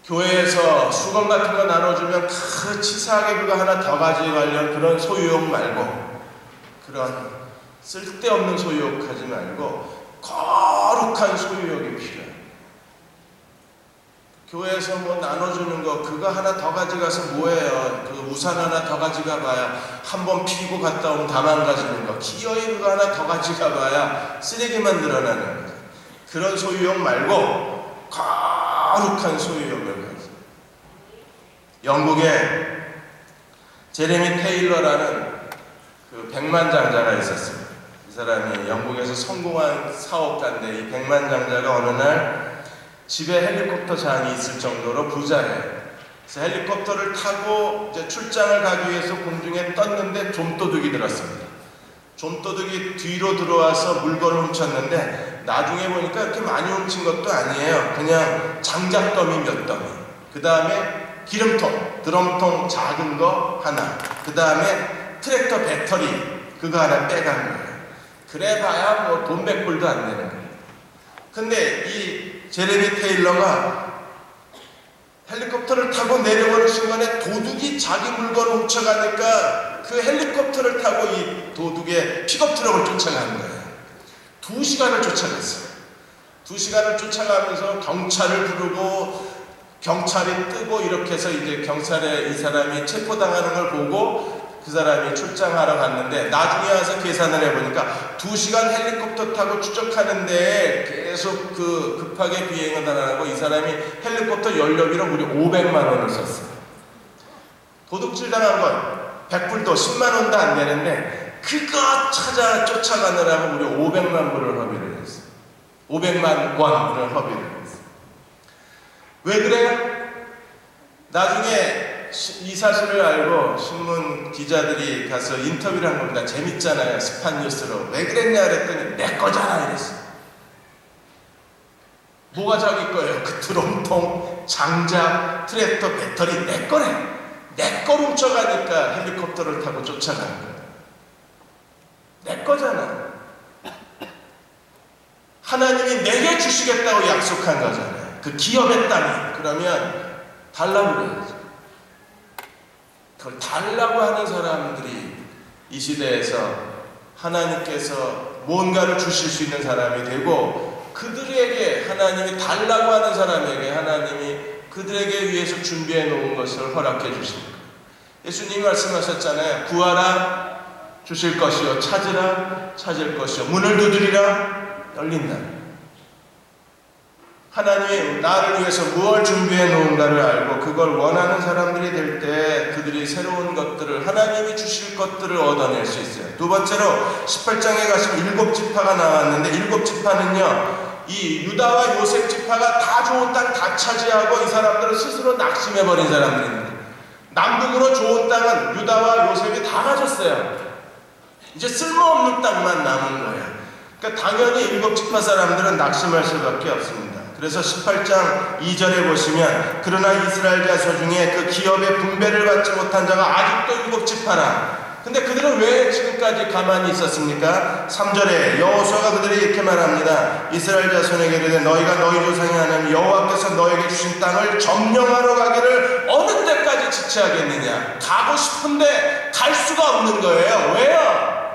D: 교회에서 수건 같은 거 나눠주면 치사하게 그거 하나 더 가져가려는 그런 소유욕 말고 그런 쓸데없는 소유욕 하지 말고 거룩한 소유욕이 필요해요. 교회에서 뭐 나눠주는 거 그거 하나 더 가져가서 뭐예요? 그 우산 하나 더 가져가 봐야 한 번 피고 갔다 오면 다 망가지는 거 기어이 그거 하나 더 가져가 봐야 쓰레기만 늘어나는 거예요. 그런 소유욕 말고 거룩한 소유욕을 가지고 영국에 제레미 테일러라는 그 백만장자가 있었습니다. 이 사람이 영국에서 성공한 사업가인데 이 백만장자가 어느 날 집에 헬리콥터 장이 있을 정도로 부자예요. 그래서 헬리콥터를 타고 이제 출장을 가기 위해서 공중에 떴는데 좀도둑이 들었습니다. 좀도둑이 뒤로 들어와서 물건을 훔쳤는데 나중에 보니까 그렇게 많이 훔친 것도 아니에요. 그냥 장작더미 몇 더미, 그 다음에 기름통, 드럼통 작은 거 하나, 그 다음에 트랙터 배터리 그거 하나 빼간 거예요. 그래 봐야 뭐 돈 100불도 안 되는 거예요. 근데 이 제레미 테일러가 헬리콥터를 타고 내려오는 순간에 도둑이 자기 물건을 훔쳐가니까 그 헬리콥터를 타고 이 도둑의 픽업 트럭을 쫓아가는 거예요. 2시간을 쫓아갔어요. 2시간을 쫓아가면서 경찰을 부르고 경찰이 뜨고 이렇게 해서 이제 경찰에 이 사람이 체포당하는 걸 보고 그 사람이 출장하러 갔는데 나중에 와서 계산을 해보니까 2시간 헬리콥터 타고 추적하는데 계속 그 급하게 비행을 하느라고 이 사람이 헬리콥터 연료비로 무려 500만 원을 썼어요. 도둑질 당한 건 100불도 10만 원도 안 되는데 그거 찾아 쫓아가느라고 무려 500만 불을 허비를 했어요. 500만 원을 허비를 했어요. 왜 그래요? 나중에 이 사실을 알고 신문 기자들이 가서 인터뷰를 한 겁니다. 재밌잖아요. 스판 뉴스로. 왜 그랬냐 그랬더니 내 거잖아 이랬어요. 뭐가 자기 거예요? 그 드럼통, 장작, 트랙터, 배터리 내 거래. 내 걸 훔쳐가니까 헬리콥터를 타고 쫓아가는 거예요. 내 거잖아. 하나님이 내게 주시겠다고 약속한 거잖아요. 그 기업의 땅이. 그러면 달라고 그래야죠. 그걸 달라고 하는 사람들이 이 시대에서 하나님께서 뭔가를 주실 수 있는 사람이 되고 그들에게 하나님이 달라고 하는 사람에게 하나님이 그들에게 위해서 준비해 놓은 것을 허락해 주십니다. 예수님이 말씀하셨잖아요. 구하라 주실 것이요 찾으라 찾을 것이요 문을 두드리라 열린다. 하나님이 나를 위해서 무엇을 준비해 놓은가를 알고 그걸 원하는 사람들이 될 때 그들이 새로운 것들을 하나님이 주실 것들을 얻어낼 수 있어요. 두 번째로 18장에 가시면 7지파가 나왔는데 7지파는요 이 유다와 요셉 지파가 다 좋은 땅 다 차지하고 이 사람들은 스스로 낙심해버린 사람들입니다. 남북으로 좋은 땅은 유다와 요셉이 다 가졌어요. 이제 쓸모없는 땅만 남은 거예요. 그러니까 당연히 7지파 사람들은 낙심할 수밖에 없습니다. 그래서 18장 2절에 보시면 그러나 이스라엘 자손 중에 그 기업의 분배를 받지 못한 자가 아직도 7지파라. 근데 그들은 왜 지금까지 가만히 있었습니까? 3절에 여호수아가 그들에게 이렇게 말합니다. 이스라엘 자손에게 이르되 너희가 너희 조상의 하나님 여호와께서 너에게 주신 땅을 점령하러 가기를 어느 때까지 지체하겠느냐. 가고 싶은데 갈 수가 없는 거예요. 왜요?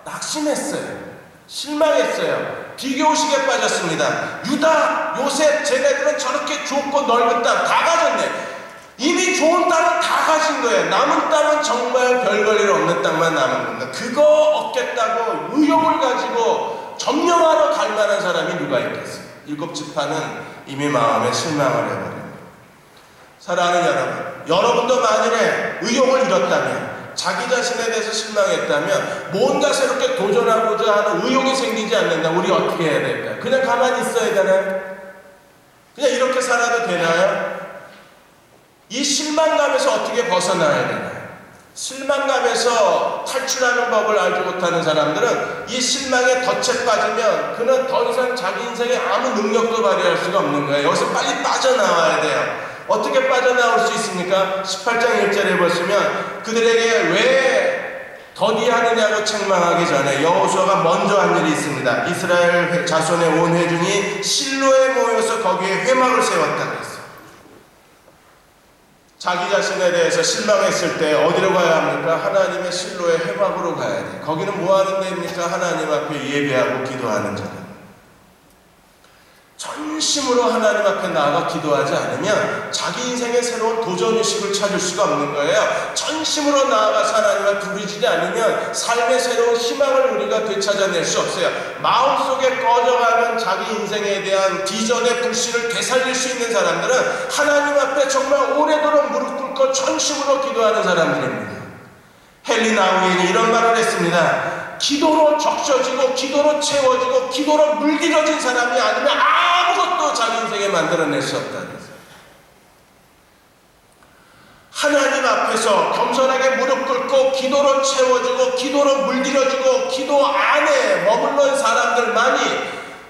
D: 낙심했어요. 실망했어요. 비교의식에 빠졌습니다. 유다, 요셉, 쟤네들은 저렇게 좁고 넓은 땅 다 가졌네. 이미 좋은 땅은 다 가진 거예요. 남은 땅은 정말 별걸 일 없는 땅만 남은 겁니다. 그거 얻겠다고 의욕을 가지고 점령하러 갈 만한 사람이 누가 있겠어요? 7지파는 이미 마음에 실망을 해버립니다. 사랑하는 여러분, 여러분도 만일에 의욕을 잃었다면 자기 자신에 대해서 실망했다면 뭔가 새롭게 도전하고자 하는 의욕이 생기지 않는다. 우리 어떻게 해야 될까요? 그냥 가만히 있어야 되나요? 그냥 이렇게 살아도 되나요? 이 실망감에서 어떻게 벗어나야 되나요? 실망감에서 탈출하는 법을 알지 못하는 사람들은 이 실망에 덫에 빠지면 그는 더 이상 자기 인생에 아무 능력도 발휘할 수가 없는 거예요. 여기서 빨리 빠져나와야 돼요. 어떻게 빠져나올 수 있습니까? 18장 1절에 보시면 그들에게 왜 더디하느냐고 책망하기 전에 여호수아가 먼저 한 일이 있습니다. 이스라엘 자손의 온 회중이 실로에 모여서 거기에 회막을 세웠다고 했어요. 자기 자신에 대해서 실망했을 때 어디로 가야 합니까? 하나님의 실로의 회막으로 가야 돼요. 거기는 뭐 하는 데입니까? 하나님 앞에 예배하고 기도하는 자리입니다. 전심으로 하나님 앞에 나아가 기도하지 않으면 자기 인생의 새로운 도전의식을 찾을 수가 없는 거예요. 전심으로 나아가서 하나님 앞에 부르짖지 않으면 삶의 새로운 희망을 우리가 되찾아낼 수 없어요. 마음속에 꺼져가는 자기 인생에 대한 비전의 불씨를 되살릴 수 있는 사람들은 하나님 앞에 정말 오래도록 무릎 꿇고 전심으로 기도하는 사람들입니다. 헨리 나우엔이 이런 말을 했습니다. 기도로 적셔지고 기도로 채워지고 기도로 물들여진 사람이 아니면 아무것도 자기 인생에 만들어낼 수 없다는 거예요. 하나님 앞에서 겸손하게 무릎 꿇고 기도로 채워지고 기도로 물들여지고 기도 안에 머물러 사람들만이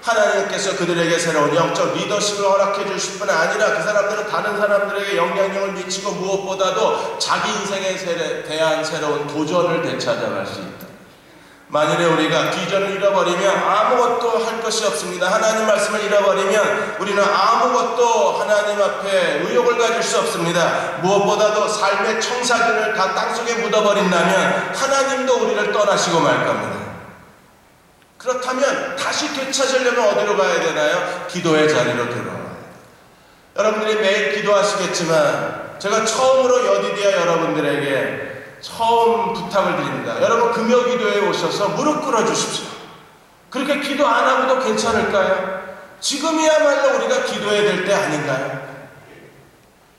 D: 하나님께서 그들에게 새로운 영적 리더십을 허락해 주실 뿐 아니라 그 사람들은 다른 사람들에게 영향력을 미치고 무엇보다도 자기 인생에 대한 새로운 도전을 되찾아갈 수 있다. 만일에 우리가 비전을 잃어버리면 아무것도 할 것이 없습니다. 하나님 말씀을 잃어버리면 우리는 아무것도 하나님 앞에 의욕을 가질 수 없습니다. 무엇보다도 삶의 청사진을 다 땅속에 묻어버린다면 하나님도 우리를 떠나시고 말 겁니다. 그렇다면 다시 되찾으려면 어디로 가야 되나요? 기도의 자리로 들어와야 돼요. 여러분들이 매일 기도하시겠지만 제가 처음으로 여디디아 여러분들에게 처음 부탁을 드립니다. 여러분 금요 기도에 오셔서 무릎 꿇어 주십시오. 그렇게 기도 안 하고도 괜찮을까요? 지금이야말로 우리가 기도해야 될 때 아닌가요?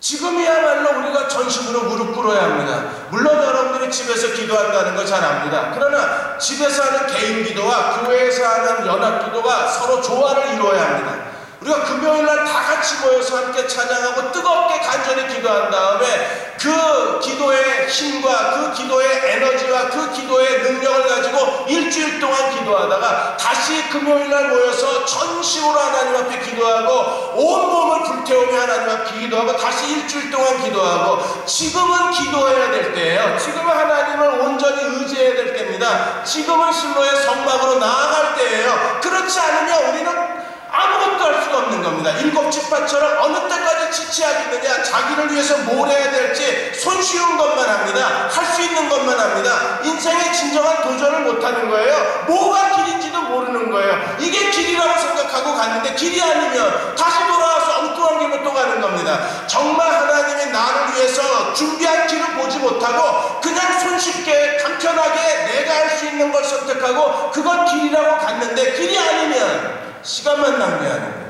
D: 지금이야말로 우리가 전심으로 무릎 꿇어야 합니다. 물론 여러분들이 집에서 기도한다는 거 잘 압니다. 그러나 집에서 하는 개인 기도와 교회에서 하는 연합 기도가 서로 조화를 이루어야 합니다. 우리가 금요일날 다 같이 모여서 함께 찬양하고 뜨겁게 간절히 기도한 다음에 그 기도의 힘과 그 기도의 에너지와 그 기도의 능력을 가지고 일주일 동안 기도하다가 다시 금요일날 모여서 전심으로 하나님 앞에 기도하고 온 몸을 불태우며 하나님 앞에 기도하고 다시 일주일 동안 기도하고 지금은 기도해야 될 때예요. 지금은 하나님을 온전히 의지해야 될 때입니다. 지금은 실로의 성막으로 나아갈 때예요. 그렇지 않으면 우리는 아무것도 할 수가 없는 겁니다. 일곱 집밭처럼 어느 때까지 지체하겠느냐, 자기를 위해서 뭘 해야 될지 손쉬운 것만 합니다. 할 수 있는 것만 합니다. 인생의 진정한 도전을 못하는 거예요. 뭐가 길인지도 모르는 거예요. 이게 길이라고 생각하고 갔는데 길이 아니면 다시 돌아와서 엉뚱한 길로 또 가는 겁니다. 정말 하나님이 나를 위해서 준비한 길을 보지 못하고 그냥 손쉽게 간편하게 내가 할 수 있는 걸 선택하고 그건 길이라고 갔는데 길이 아니면 시간만 낭비하는 거예요.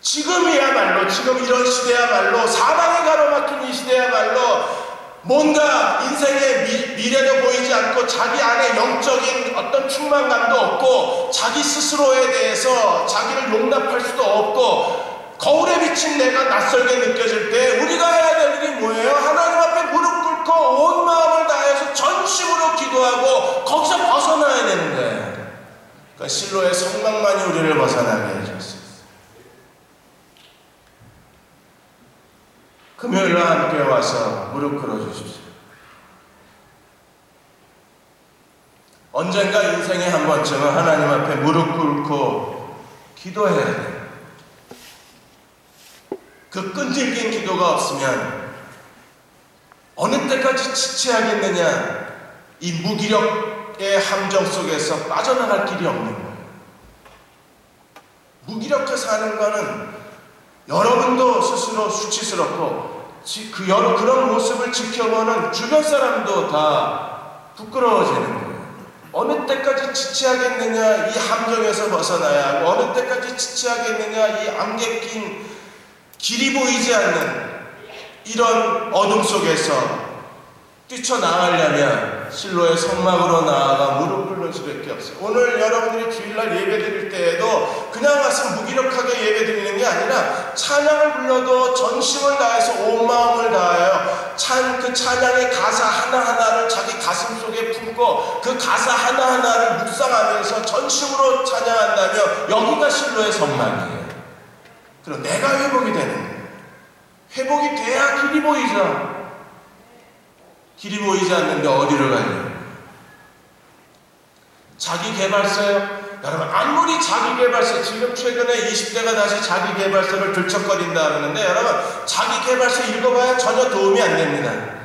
D: 지금이야말로, 지금 이런 시대야말로, 사방에 가로막힌 이 시대야말로 뭔가 인생의 미래도 보이지 않고 자기 안에 영적인 어떤 충만감도 없고 자기 스스로에 대해서 자기를 용납할 수도 없고 거울에 비친 내가 낯설게 느껴질 때 우리가 해야 될 일이 뭐예요? 하나님 앞에 무릎 꿇고 온 마음을 다해서 전심으로 기도하고 거기서 벗어나야 되는 거예요. 그러니까 실로의 성막만이 우리를 벗어나게 해줬어요. 금요일날 함께 와서 무릎 꿇어 주십시오. 언젠가 인생에 한 번쯤은 하나님 앞에 무릎 꿇고 기도해야 돼요. 그 끈질긴 기도가 없으면 어느 때까지 지체하겠느냐, 이 무기력의 함정 속에서 빠져나갈 길이 없는 거예요. 무기력해서 하는 거는 여러분도 스스로 수치스럽고 그런 모습을 지켜보는 주변 사람도 다 부끄러워지는 거예요. 어느 때까지 지체하겠느냐, 이 함정에서 벗어나야 하고 어느 때까지 지체하겠느냐, 이 안개 낀 길이 보이지 않는 이런 어둠 속에서 뛰쳐나가려면 실로의 성막으로 나아가 무릎 꿇는 수밖에 없어요. 오늘 여러분들이 주일날 예배 드릴 때에도 그냥 와서 무기력하게 예배 드리는 게 아니라 찬양을 불러도 전심을 다해서 온 마음을 다하여 그 찬양의 가사 하나하나를 자기 가슴 속에 품고 그 가사 하나하나를 묵상하면서 전심으로 찬양한다면 여기가 실로의 성막이에요. 그럼 내가 회복이 되는 거예요. 회복이 돼야 길이 보이죠. 길이 보이지 않는데 어디로 가냐? 자기개발서요? 여러분 아무리 자기개발서, 지금 최근에 20대가 다시 자기개발서를 들썩거린다 그러는데 여러분 자기개발서 읽어봐야 전혀 도움이 안 됩니다.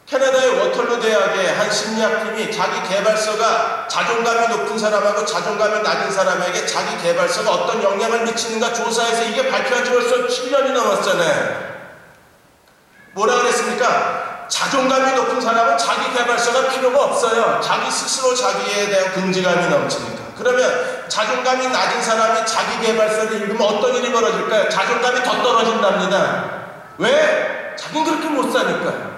D: 캐나다의 워털루 대학의 한 심리학팀이 자기개발서가 자존감이 높은 사람하고 자존감이 낮은 사람에게 자기개발서가 어떤 영향을 미치는가 조사해서 이게 발표한 지 벌써 7년이 넘었잖아요. 뭐라 그랬습니까? 자존감이 높은 사람은 자기개발서가 필요가 없어요. 자기 스스로 자기에 대한 긍지감이 넘치니까. 그러면 자존감이 낮은 사람이 자기개발서를 읽으면 어떤 일이 벌어질까요? 자존감이 더 떨어진답니다. 왜? 자기는 그렇게 못 사니까.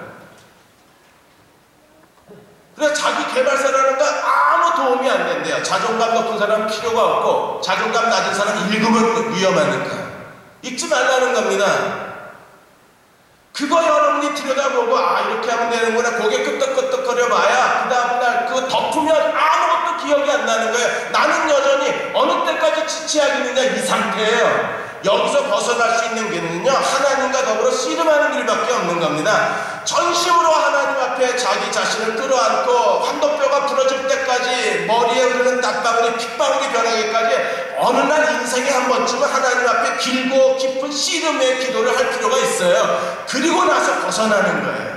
D: 그래서 자기개발서라는 건 아무 도움이 안 된대요. 자존감 높은 사람은 필요가 없고 자존감 낮은 사람은 읽으면 위험하니까. 읽지 말라는 겁니다. 그거 여러분이 들여다보고 이렇게 하면 되는구나 고개 끄덕끄덕거려 봐야 그 다음날 그거 덮으면 아무것도 기억이 안 나는 거예요. 나는 여전히 언제까지 지체하겠느냐 이 상태예요. 여기서 벗어날 수 있는 길은요, 하나님과 더불어 씨름하는 길밖에 없는 겁니다. 전심으로 하나님 앞에 자기 자신을 끌어안고 환도뼈가 부러질 때까지 머리에 흐르는 땀방울이 핏방울이 변하기까지 어느 날 인생에 한 번쯤은 하나님 앞에 길고 깊은 씨름의 기도를 할 필요가 있어요. 그리고 나서 벗어나는 거예요.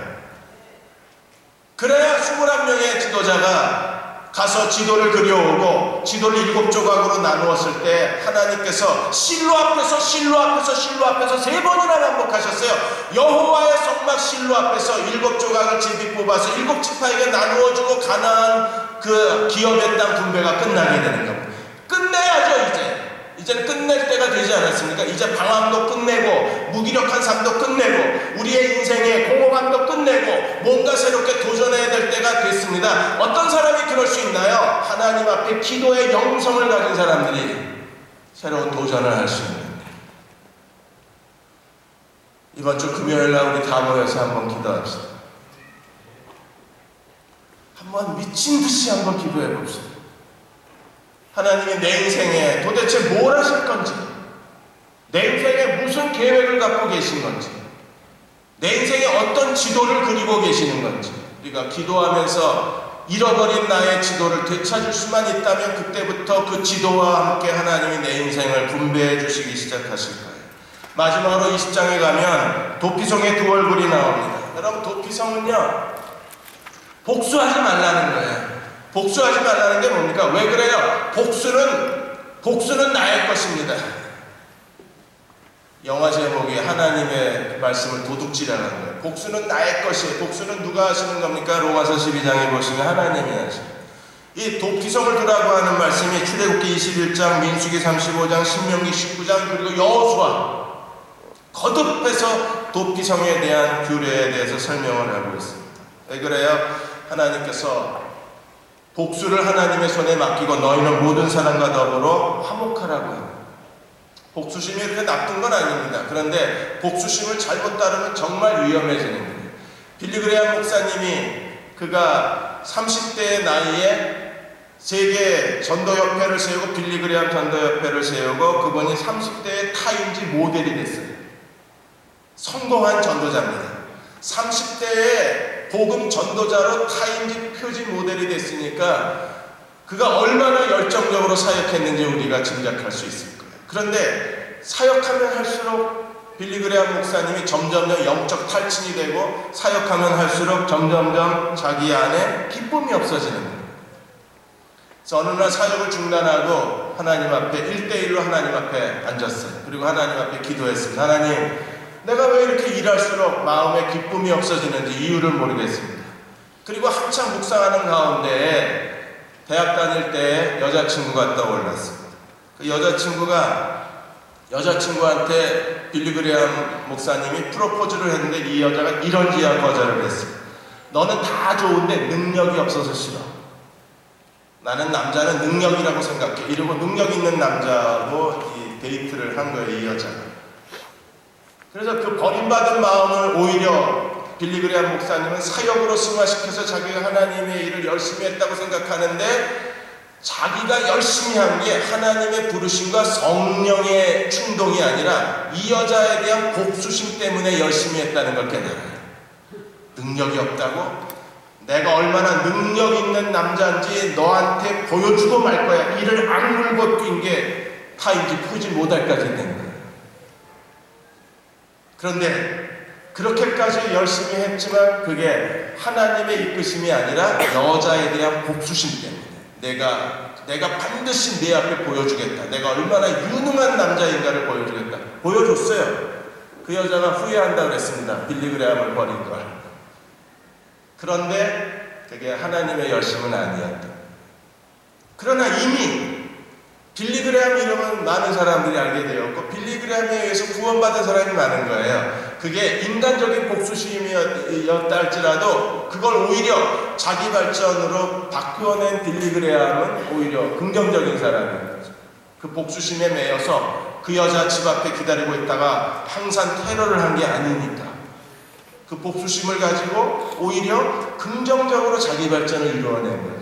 D: 그래야 21명의 지도자가 가서 지도를 그려오고 지도를 7조각으로 나누었을 때 하나님께서 실로 앞에서 세 번이나 반복하셨어요. 여호와의 성막 실로 앞에서 7조각을 제비 뽑아서 7지파에게 나누어주고 가나안 그 기업의 땅 분배가 끝나게 되는 겁니다. 끝내야죠. 이제는 끝낼 때가 되지 않았습니까? 이제 방황도 끝내고 무기력한 삶도 끝내고 우리의 인생의 공허감도 끝내고 뭔가 새롭게 도전해야 될 때가 됐습니다. 어떤 사람이 그럴 수 있나요? 하나님 앞에 기도의 영성을 가진 사람들이 새로운 도전을 할 수 있는. 이번 주 금요일날 우리 다 모여서 한번 기도합시다. 한번 미친 듯이 한번 기도해 봅시다. 하나님이 내 인생에 도대체 뭘 하실 건지, 내 인생에 무슨 계획을 갖고 계신 건지, 내 인생에 어떤 지도를 그리고 계시는 건지, 우리가 기도하면서 잃어버린 나의 지도를 되찾을 수만 있다면 그때부터 그 지도와 함께 하나님이 내 인생을 분배해 주시기 시작하실 거예요. 마지막으로 20장에 가면 도피성의 두 얼굴이 나옵니다. 여러분, 도피성은요, 복수하지 말라는 거예요. 복수하지 말라는 게 뭡니까? 왜 그래요? 복수는 나의 것입니다. 영화 제목이 하나님의 말씀을 도둑질하는 거예요. 복수는 나의 것이에요. 복수는 누가 하시는 겁니까? 로마서 12장에 보시면 하나님이 하십니다. 이 도피성을 두라고 하는 말씀이 출애굽기 21장, 민수기 35장, 신명기 19장, 그리고 여호수아 거듭해서 도피성에 대한 규례에 대해서 설명을 하고 있습니다. 왜 그래요? 하나님께서 복수를 하나님의 손에 맡기고 너희는 모든 사람과 더불어 화목하라고 합니다. 복수심이 그렇게 나쁜 건 아닙니다. 그런데 복수심을 잘못 따르면 정말 위험해지는 거예요. 빌리그레암 목사님이 그가 30대의 나이에 세계 전도협회를 세우고 빌리그레암 전도협회를 세우고 그분이 30대의 타임지 모델이 됐어요. 성공한 전도자입니다. 30대의 복음 전도자로 타임지 표지 모델이 됐으니까 그가 얼마나 열정적으로 사역했는지 우리가 짐작할 수 있을 거예요. 그런데 사역하면 할수록 빌리그레암 목사님이 점점점 영적 탈진이 되고 사역하면 할수록 점점점 자기 안에 기쁨이 없어지는 거예요. 그래서 어느 날 사역을 중단하고 하나님 앞에 1대1로 하나님 앞에 앉았어요. 그리고 하나님 앞에 기도했습니다. 하나님, 내가 왜 이렇게 일할수록 마음에 기쁨이 없어지는지 이유를 모르겠습니다. 그리고 한참 묵상하는 가운데 대학 다닐 때 여자친구가 떠올랐습니다. 그 여자친구한테 빌리그레암 목사님이 프로포즈를 했는데 이 여자가 이런지야 거절을 했습니다. 너는 다 좋은데 능력이 없어서 싫어. 나는 남자는 능력이라고 생각해. 이러고 능력 있는 남자로 이 데이트를 한 거예요, 이 여자가. 그래서 그 버림받은 마음을 오히려 빌리그레암 목사님은 사역으로 승화시켜서 자기가 하나님의 일을 열심히 했다고 생각하는데 자기가 열심히 한 게 하나님의 부르심과 성령의 충동이 아니라 이 여자에 대한 복수심 때문에 열심히 했다는 걸 깨달아요. 능력이 없다고? 내가 얼마나 능력 있는 남자인지 너한테 보여주고 말 거야. 이를 악물고 뛴 게 타임지 표지 모델까지 된 거예요. 그런데 그렇게까지 열심히 했지만 그게 하나님의 이끄심이 아니라 여자에 대한 복수심 때문에 내가 반드시 내 앞에 보여주겠다. 내가 얼마나 유능한 남자인가를 보여주겠다. 보여줬어요. 그 여자가 후회한다고 그랬습니다. 빌리그레암을 버린 걸. 그런데 그게 하나님의 열심은 아니었다. 그러나 이미 빌리그레암 이름은 많은 사람들이 알게 되었고 빌리그레암에 의해서 구원받은 사람이 많은 거예요. 그게 인간적인 복수심이었다 할지라도 그걸 오히려 자기 발전으로 바꾸어낸 빌리그레암은 오히려 긍정적인 사람이에요. 그 복수심에 매여서 그 여자 집 앞에 기다리고 있다가 항상 테러를 한 게 아니니까 그 복수심을 가지고 오히려 긍정적으로 자기 발전을 이루어낸 거예요.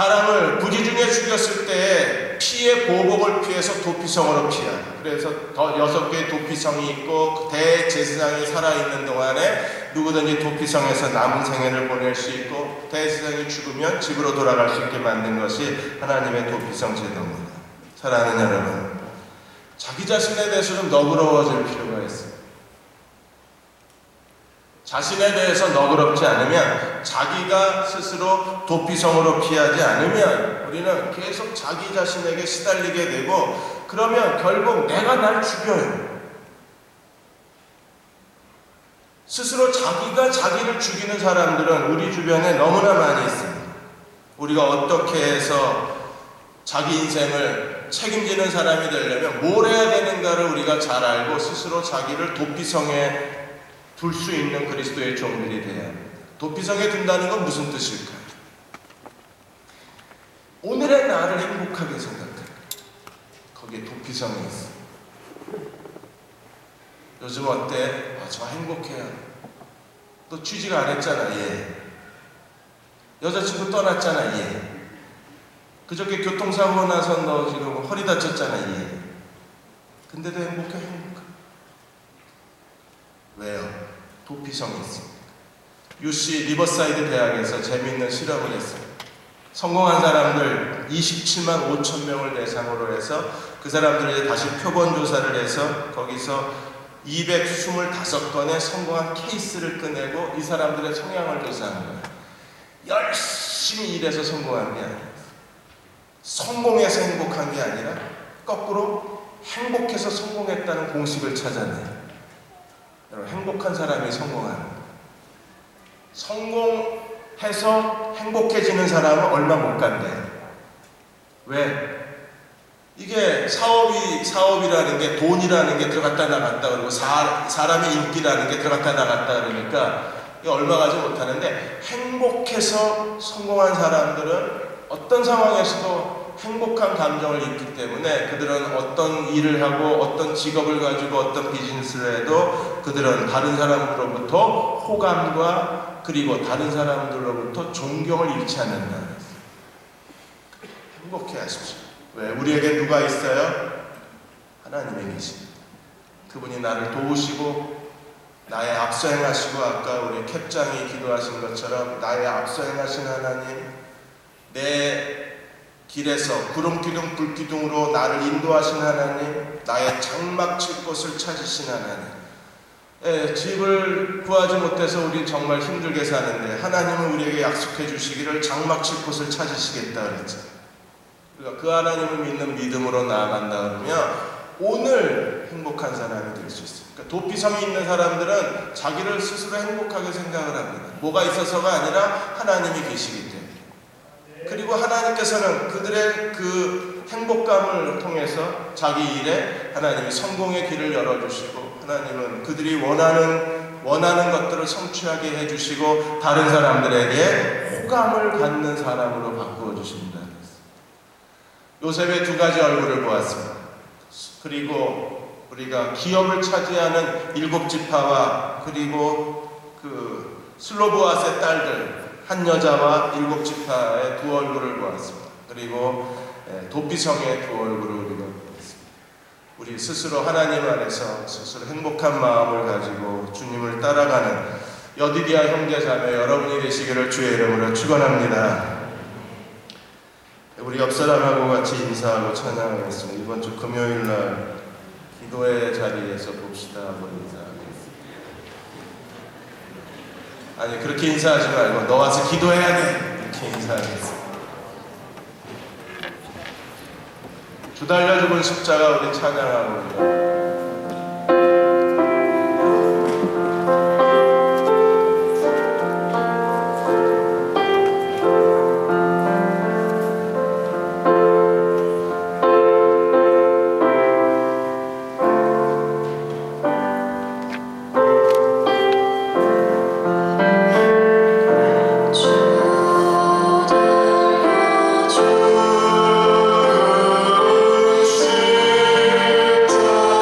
D: 사람을 부지중에 죽였을 때 피의 보복을 피해서 도피성으로 피하는, 그래서 더 6개의 도피성이 있고 대제사장이 살아있는 동안에 누구든지 도피성에서 남은 생애를 보낼 수 있고 대제사장이 죽으면 집으로 돌아갈 수 있게 만든 것이 하나님의 도피성 제도입니다. 사랑하는 여러분, 자기 자신에 대해서 좀 너그러워질 필요가 있습니다. 자신에 대해서 너그럽지 않으면, 자기가 스스로 도피성으로 피하지 않으면 우리는 계속 자기 자신에게 시달리게 되고, 그러면 결국 내가 날 죽여요. 스스로 자기가 자기를 죽이는 사람들은 우리 주변에 너무나 많이 있습니다. 우리가 어떻게 해서 자기 인생을 책임지는 사람이 되려면 뭘 해야 되는가를 우리가 잘 알고 스스로 자기를 도피성에 둘 수 있는 그리스도의 종들이 돼야 합니다. 도피성에 둔다는 건 무슨 뜻일까요? 오늘의 나를 행복하게 생각해요. 거기에 도피성이 있어. 요즘 어때? 저 행복해요. 너 취직 안 했잖아. 예. 여자친구 떠났잖아. 예. 그저께 교통사고 나서 너 지금 허리 다쳤잖아. 예. 근데도 행복해. 왜요? 도피성이 있습니다. UC 리버사이드 대학에서 재미있는 실험을 했어요. 성공한 사람들 27만 5천 명을 대상으로 해서 그 사람들이 다시 표본 조사를 해서 거기서 225건의 성공한 케이스를 꺼내고 이 사람들의 성향을 조사한 거예요. 열심히 일해서 성공한 게 아니에요. 성공해서 행복한 게 아니라 거꾸로 행복해서 성공했다는 공식을 찾아내요. 여러분, 행복한 사람이 성공하는 거예요. 성공해서 행복해지는 사람은 얼마 못 간대요. 왜? 이게 사업이라는 게 돈이라는 게 들어갔다 나갔다 그러고 사람의 인기라는 게 들어갔다 나갔다 그러니까 이게 얼마 가지 못하는데, 행복해서 성공한 사람들은 어떤 상황에서도 행복한 감정을 입기 때문에 그들은 어떤 일을 하고 어떤 직업을 가지고 어떤 비즈니스를 해도 그들은 다른 사람들로부터 호감과 그리고 다른 사람들로부터 존경을 잃지 않는다. 행복해 하십시오. 왜? 우리에게 누가 있어요? 하나님이 계십니다. 그분이 나를 도우시고 나의 앞서 행하시고, 아까 우리 캡장이 기도하신 것처럼 나의 앞서 행하신 하나님, 내 길에서 구름기둥 불기둥으로 나를 인도하신 하나님, 나의 장막 칠 곳을 찾으신 하나님. 집을 구하지 못해서 우리 정말 힘들게 사는데 하나님은 우리에게 약속해 주시기를 장막 칠 곳을 찾으시겠다 그랬죠. 그러니까 그 하나님을 믿는 믿음으로 나아간다 그러면 오늘 행복한 사람이 될 수 있어요. 그러니까 도피성이 있는 사람들은 자기를 스스로 행복하게 생각을 합니다. 뭐가 있어서가 아니라 하나님이 계시기 때문에. 그리고 하나님께서는 그들의 그 행복감을 통해서 자기 일에 하나님이 성공의 길을 열어주시고, 하나님은 그들이 원하는 것들을 성취하게 해주시고 다른 사람들에게 호감을 갖는 사람으로 바꾸어 주십니다. 요셉의 2가지 얼굴을 보았습니다. 그리고 우리가 기업을 차지하는 7지파와 그리고 그 슬로보아스의 딸들 한 여자와 7지파의 2 얼굴을 보았습니다. 그리고 도피성의 2 얼굴을 우리가 보았습니다. 우리 스스로 하나님 안에서 스스로 행복한 마음을 가지고 주님을 따라가는 여디디아 형제자매 여러분이 되시기를 주의 이름으로 축원합니다. 우리 옆사람하고 같이 인사하고 찬양하겠습니다. 이번 주 금요일날 기도의 자리에서 봅시다 하고 인사하겠습니다. 아니, 그렇게 인사하지 말고 너 와서 기도해야 돼 이렇게 인사하겠습니다. 주 달려 죽은 십자가 우리 찬양하고 있습니다.
E: 주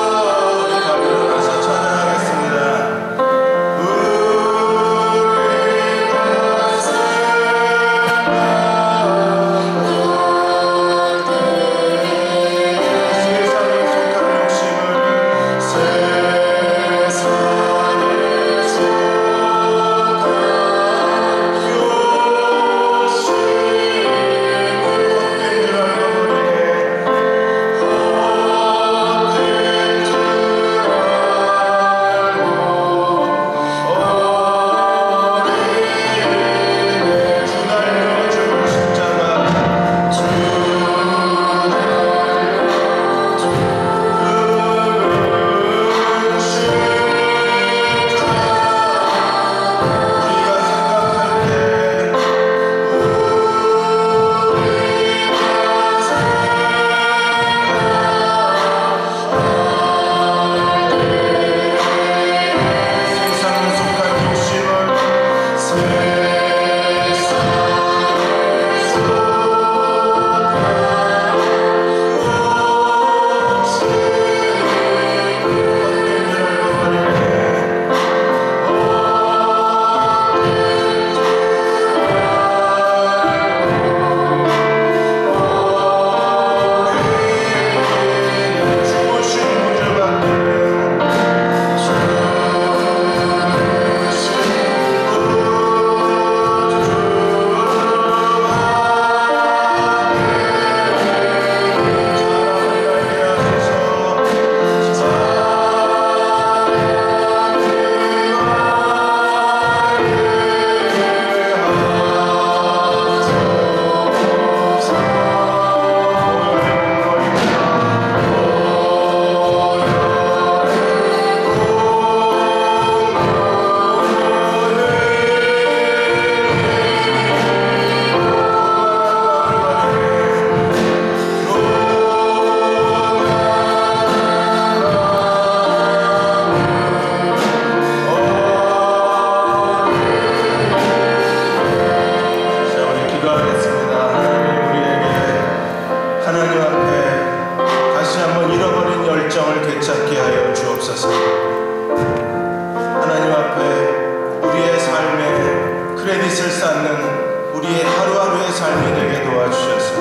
D: 크레딧을 쌓는 우리의 하루하루의 삶이 되게 도와주셔서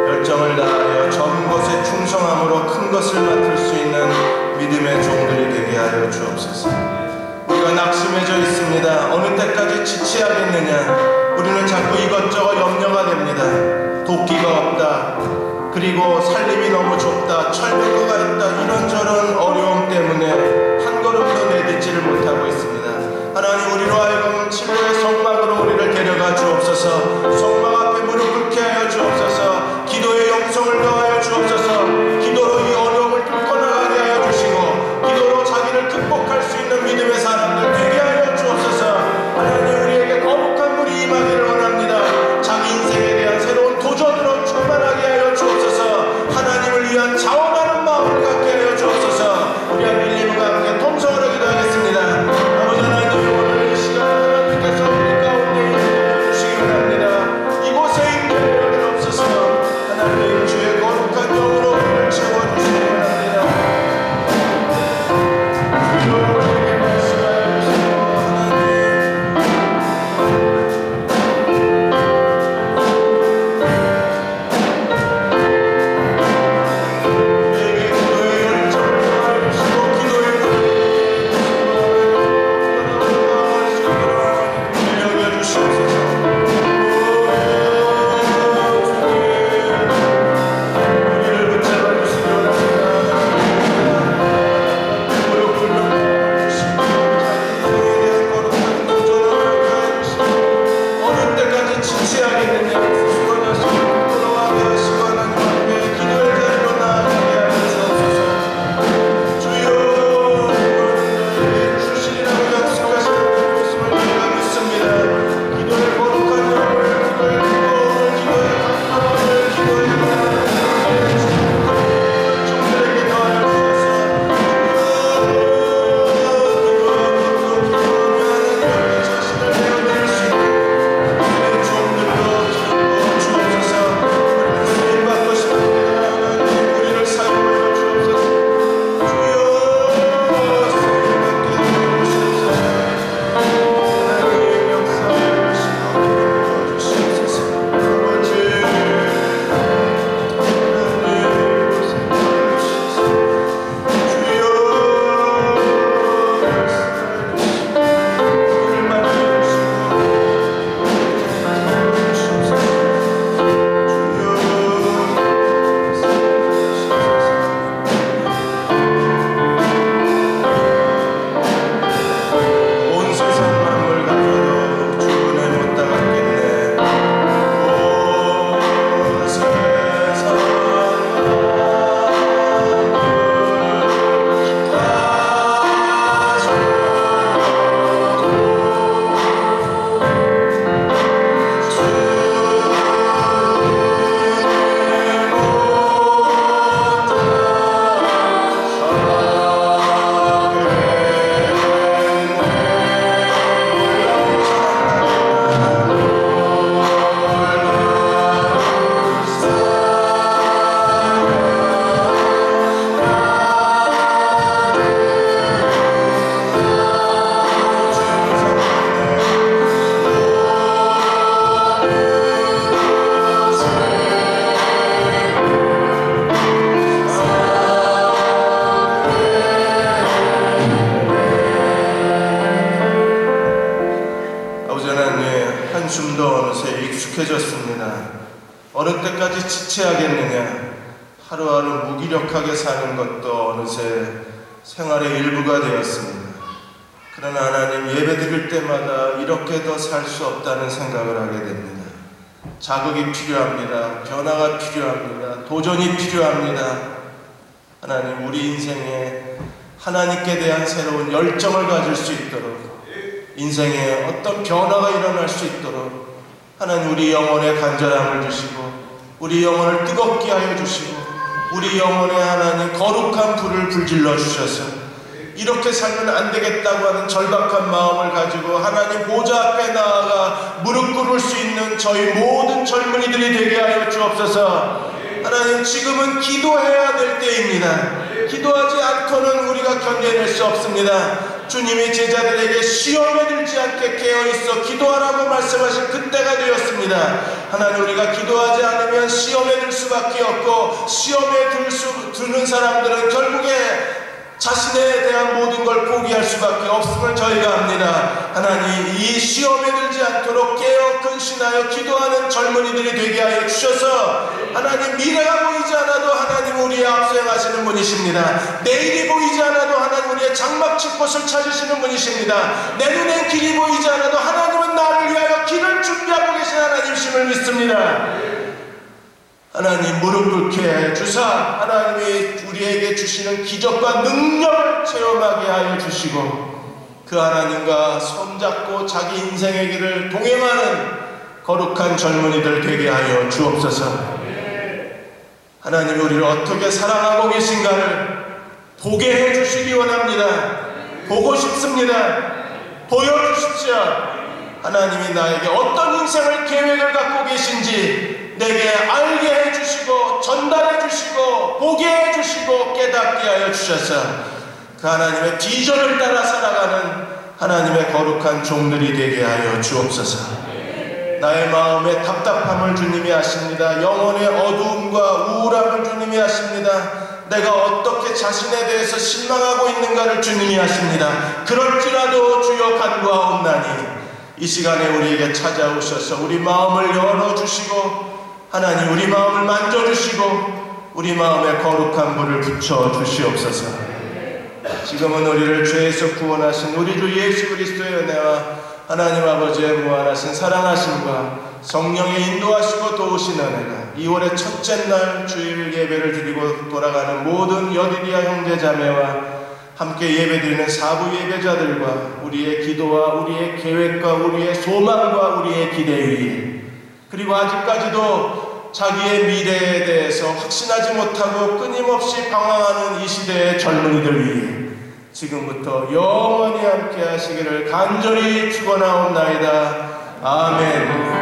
D: 열정을 다하여 적은 것에 충성함으로 큰 것을 맡을 수 있는 믿음의 종들이 되게 하여 주옵소서. 우리가 낙심해져 있습니다. 어느 때까지 지체하겠느냐. 우리는 자꾸 이것저것 염려가 됩니다. 도끼가 없다. 그리고 살림이 너무 좁다. 철벽가 있다. 이런저런 어려움 때문에 한 걸음도 내딛지를 못하고 있습니다. 하나님, 우리로 하여금 진로의 성막으로 우리를 데려가 주옵소서. 성막 앞에 무릎 꿇게 하여 주옵소서. 기도의 영성을 더하여 주옵소서. 기도로 이 어려움을 뚫고 나가게 하여 주시고, 기도로 자기를 극복할 수 있는 믿음의 사람들 되게 하여 주옵소서. 하나님, 우리에게 거룩한 물이 임하기를 원합니다. 자기 인생에 대한 새로운 도전으로 충만하게 하여 주옵소서. 하나님을 위한 자원하는 마음을 갖게 하여 주옵소서. 우리 한 빌리브가 함께 통성으로 기도하겠습니다. 아버지 하나님, 오늘 이 시간 하나님께서 우리 가운데 임하여 주시기 바랍니다. 이곳에 임하여 주옵소서. 하나님, 주의 거룩한 영으로 우리를 채워주시기 바랍니다. 주여, 우리에게 말씀하여 주시고 우리에게 기도의 열정을 더하여 주시고 기도의 능력을 주시옵소서. 우리를 붙잡아 주시기 원합니다. 무릎 꿇는 마음을 주시고 자기 인생에 대한 거룩한 도전을 하게 하시고 어느 때까지 지체하겠느냐. 쓰러져서 돌아가게 하시고 하나님 앞에 기도의 자리로 나아가게 하여 주옵소서. 주여, 너희에게 주시리라고 약속하신 말씀을 우리가 믿습니다. 기도의 거룩한 영을, 기도의 뜨거움을, 기도의 감동을, 기도의 종들에게 더하여 주셔서 기도하는 자신을 내어드릴 수 있고 내 종들로 주옵소서. 우리는 쓰임받고 싶습니다. 하나님, 우리를 사용하여 주옵소서. 주여, 쓰임받게 하여 주옵소서. 하나님, 역사하시고 기름 부어주시옵소서. 아버지, 하나님, 고생하여 주셔서 주여, 역사하여 주시고 우리를 만져주시고 주옵소서. 온 세상 만물 가져도 주 은혜 못 따랐겠네. 온 세상 아버지 하나님, 한숨도 어느새 익숙해졌습니다. 어느 때까지 지체하겠느냐. 하루하루 무기력하게 사는 것도 어느새 생활의 일부가 되었습니다. 그러나 하나님, 예배드릴 때마다 이렇게 더 살 수 없다는 생각을 하게 됩니다. 자극이 필요합니다. 변화가 필요합니다. 도전이 필요합니다. 하나님, 우리 인생에 하나님께 대한 새로운 열정을 가질 수 있도록, 인생에 어떤 변화가 일어날 수 있도록 하나님, 우리 영혼에 간절함을 주시고 우리 영혼을 뜨겁게 하여 주시고 우리 영혼에 하나님 거룩한 불을 불질러 주셔서 이렇게 살면 안 되겠다고 하는 절박한 마음을 가지고 하나님 보좌 앞에 나아가 무릎 꿇을 수 있는 저희 모든 젊은이들이 되게 하여 주옵소서. 하나님, 지금은 기도해야 될 때입니다. 기도하지 않고는 우리가 견뎌낼 수 없습니다. 주님이 제자들에게 시험에 들지 않게 깨어있어 기도하라고 말씀하신 그때가 되었습니다. 하나님, 우리가 기도하지 않으면 시험에 들 수밖에 없고, 시험에 드는 사람들은 결국에 자신에 대한 모든 걸 포기할 수밖에 없음을 저희가 압니다. 하나님, 이 시험에 들지 않도록 깨어 근신하여 기도하는 젊은이들이 되게 하여 주셔서, 하나님, 미래가 보이지 않아도 하나님 우리의 앞서 행하시는 분이십니다. 내일이 보이지 않아도 하나님 우리의 장막칠 곳을 찾으시는 분이십니다. 내 눈엔 길이 보이지 않아도 하나님은 나를 위하여 길을 준비하고 계신 하나님이심을 믿습니다. 하나님, 무릎 꿇게 주사 하나님이 우리에게 주시는 기적과 능력을 체험하게 하여 주시고, 그 하나님과 손잡고 자기 인생의 길을 동행하는 거룩한 젊은이들 되게 하여 주옵소서. 하나님이 우리를 어떻게 사랑하고 계신가를 보게 해주시기 원합니다. 보고 싶습니다. 보여주십시오. 하나님이 나에게 어떤 인생을 계획을 갖고 계신지 내게 알게 해주시고, 전달해 주시고, 보게 해주시고, 깨닫게 하여 주셔서 그 하나님의 비전을 따라 살아가는 하나님의 거룩한 종들이 되게 하여 주옵소서. 나의 마음의 답답함을 주님이 아십니다. 영혼의 어두움과 우울함을 주님이 아십니다. 내가 어떻게 자신에 대해서 실망하고 있는가를 주님이 아십니다. 그럴지라도 주여 간구하옵나니 이 시간에 우리에게 찾아오셔서 우리 마음을 열어주시고, 하나님 우리 마음을 만져주시고 우리 마음에 거룩한 불을 붙여주시옵소서. 지금은 우리를 죄에서 구원하신 우리 주 예수 그리스도의 은혜와 하나님 아버지의 무한하신 사랑하심과 성령의 인도하시고 도우신 은혜가 2월의 첫째 날 주일 예배를 드리고 돌아가는 모든 여디디아 형제 자매와 함께 예배드리는 사부 예배자들과 우리의 기도와 우리의 계획과 우리의 소망과 우리의 기대 위에, 그리고 아직까지도 자기의 미래에 대해서 확신하지 못하고 끊임없이 방황하는 이 시대의 젊은이들 위해 지금부터 영원히 함께 하시기를 간절히 축원하옵나이다. 아멘.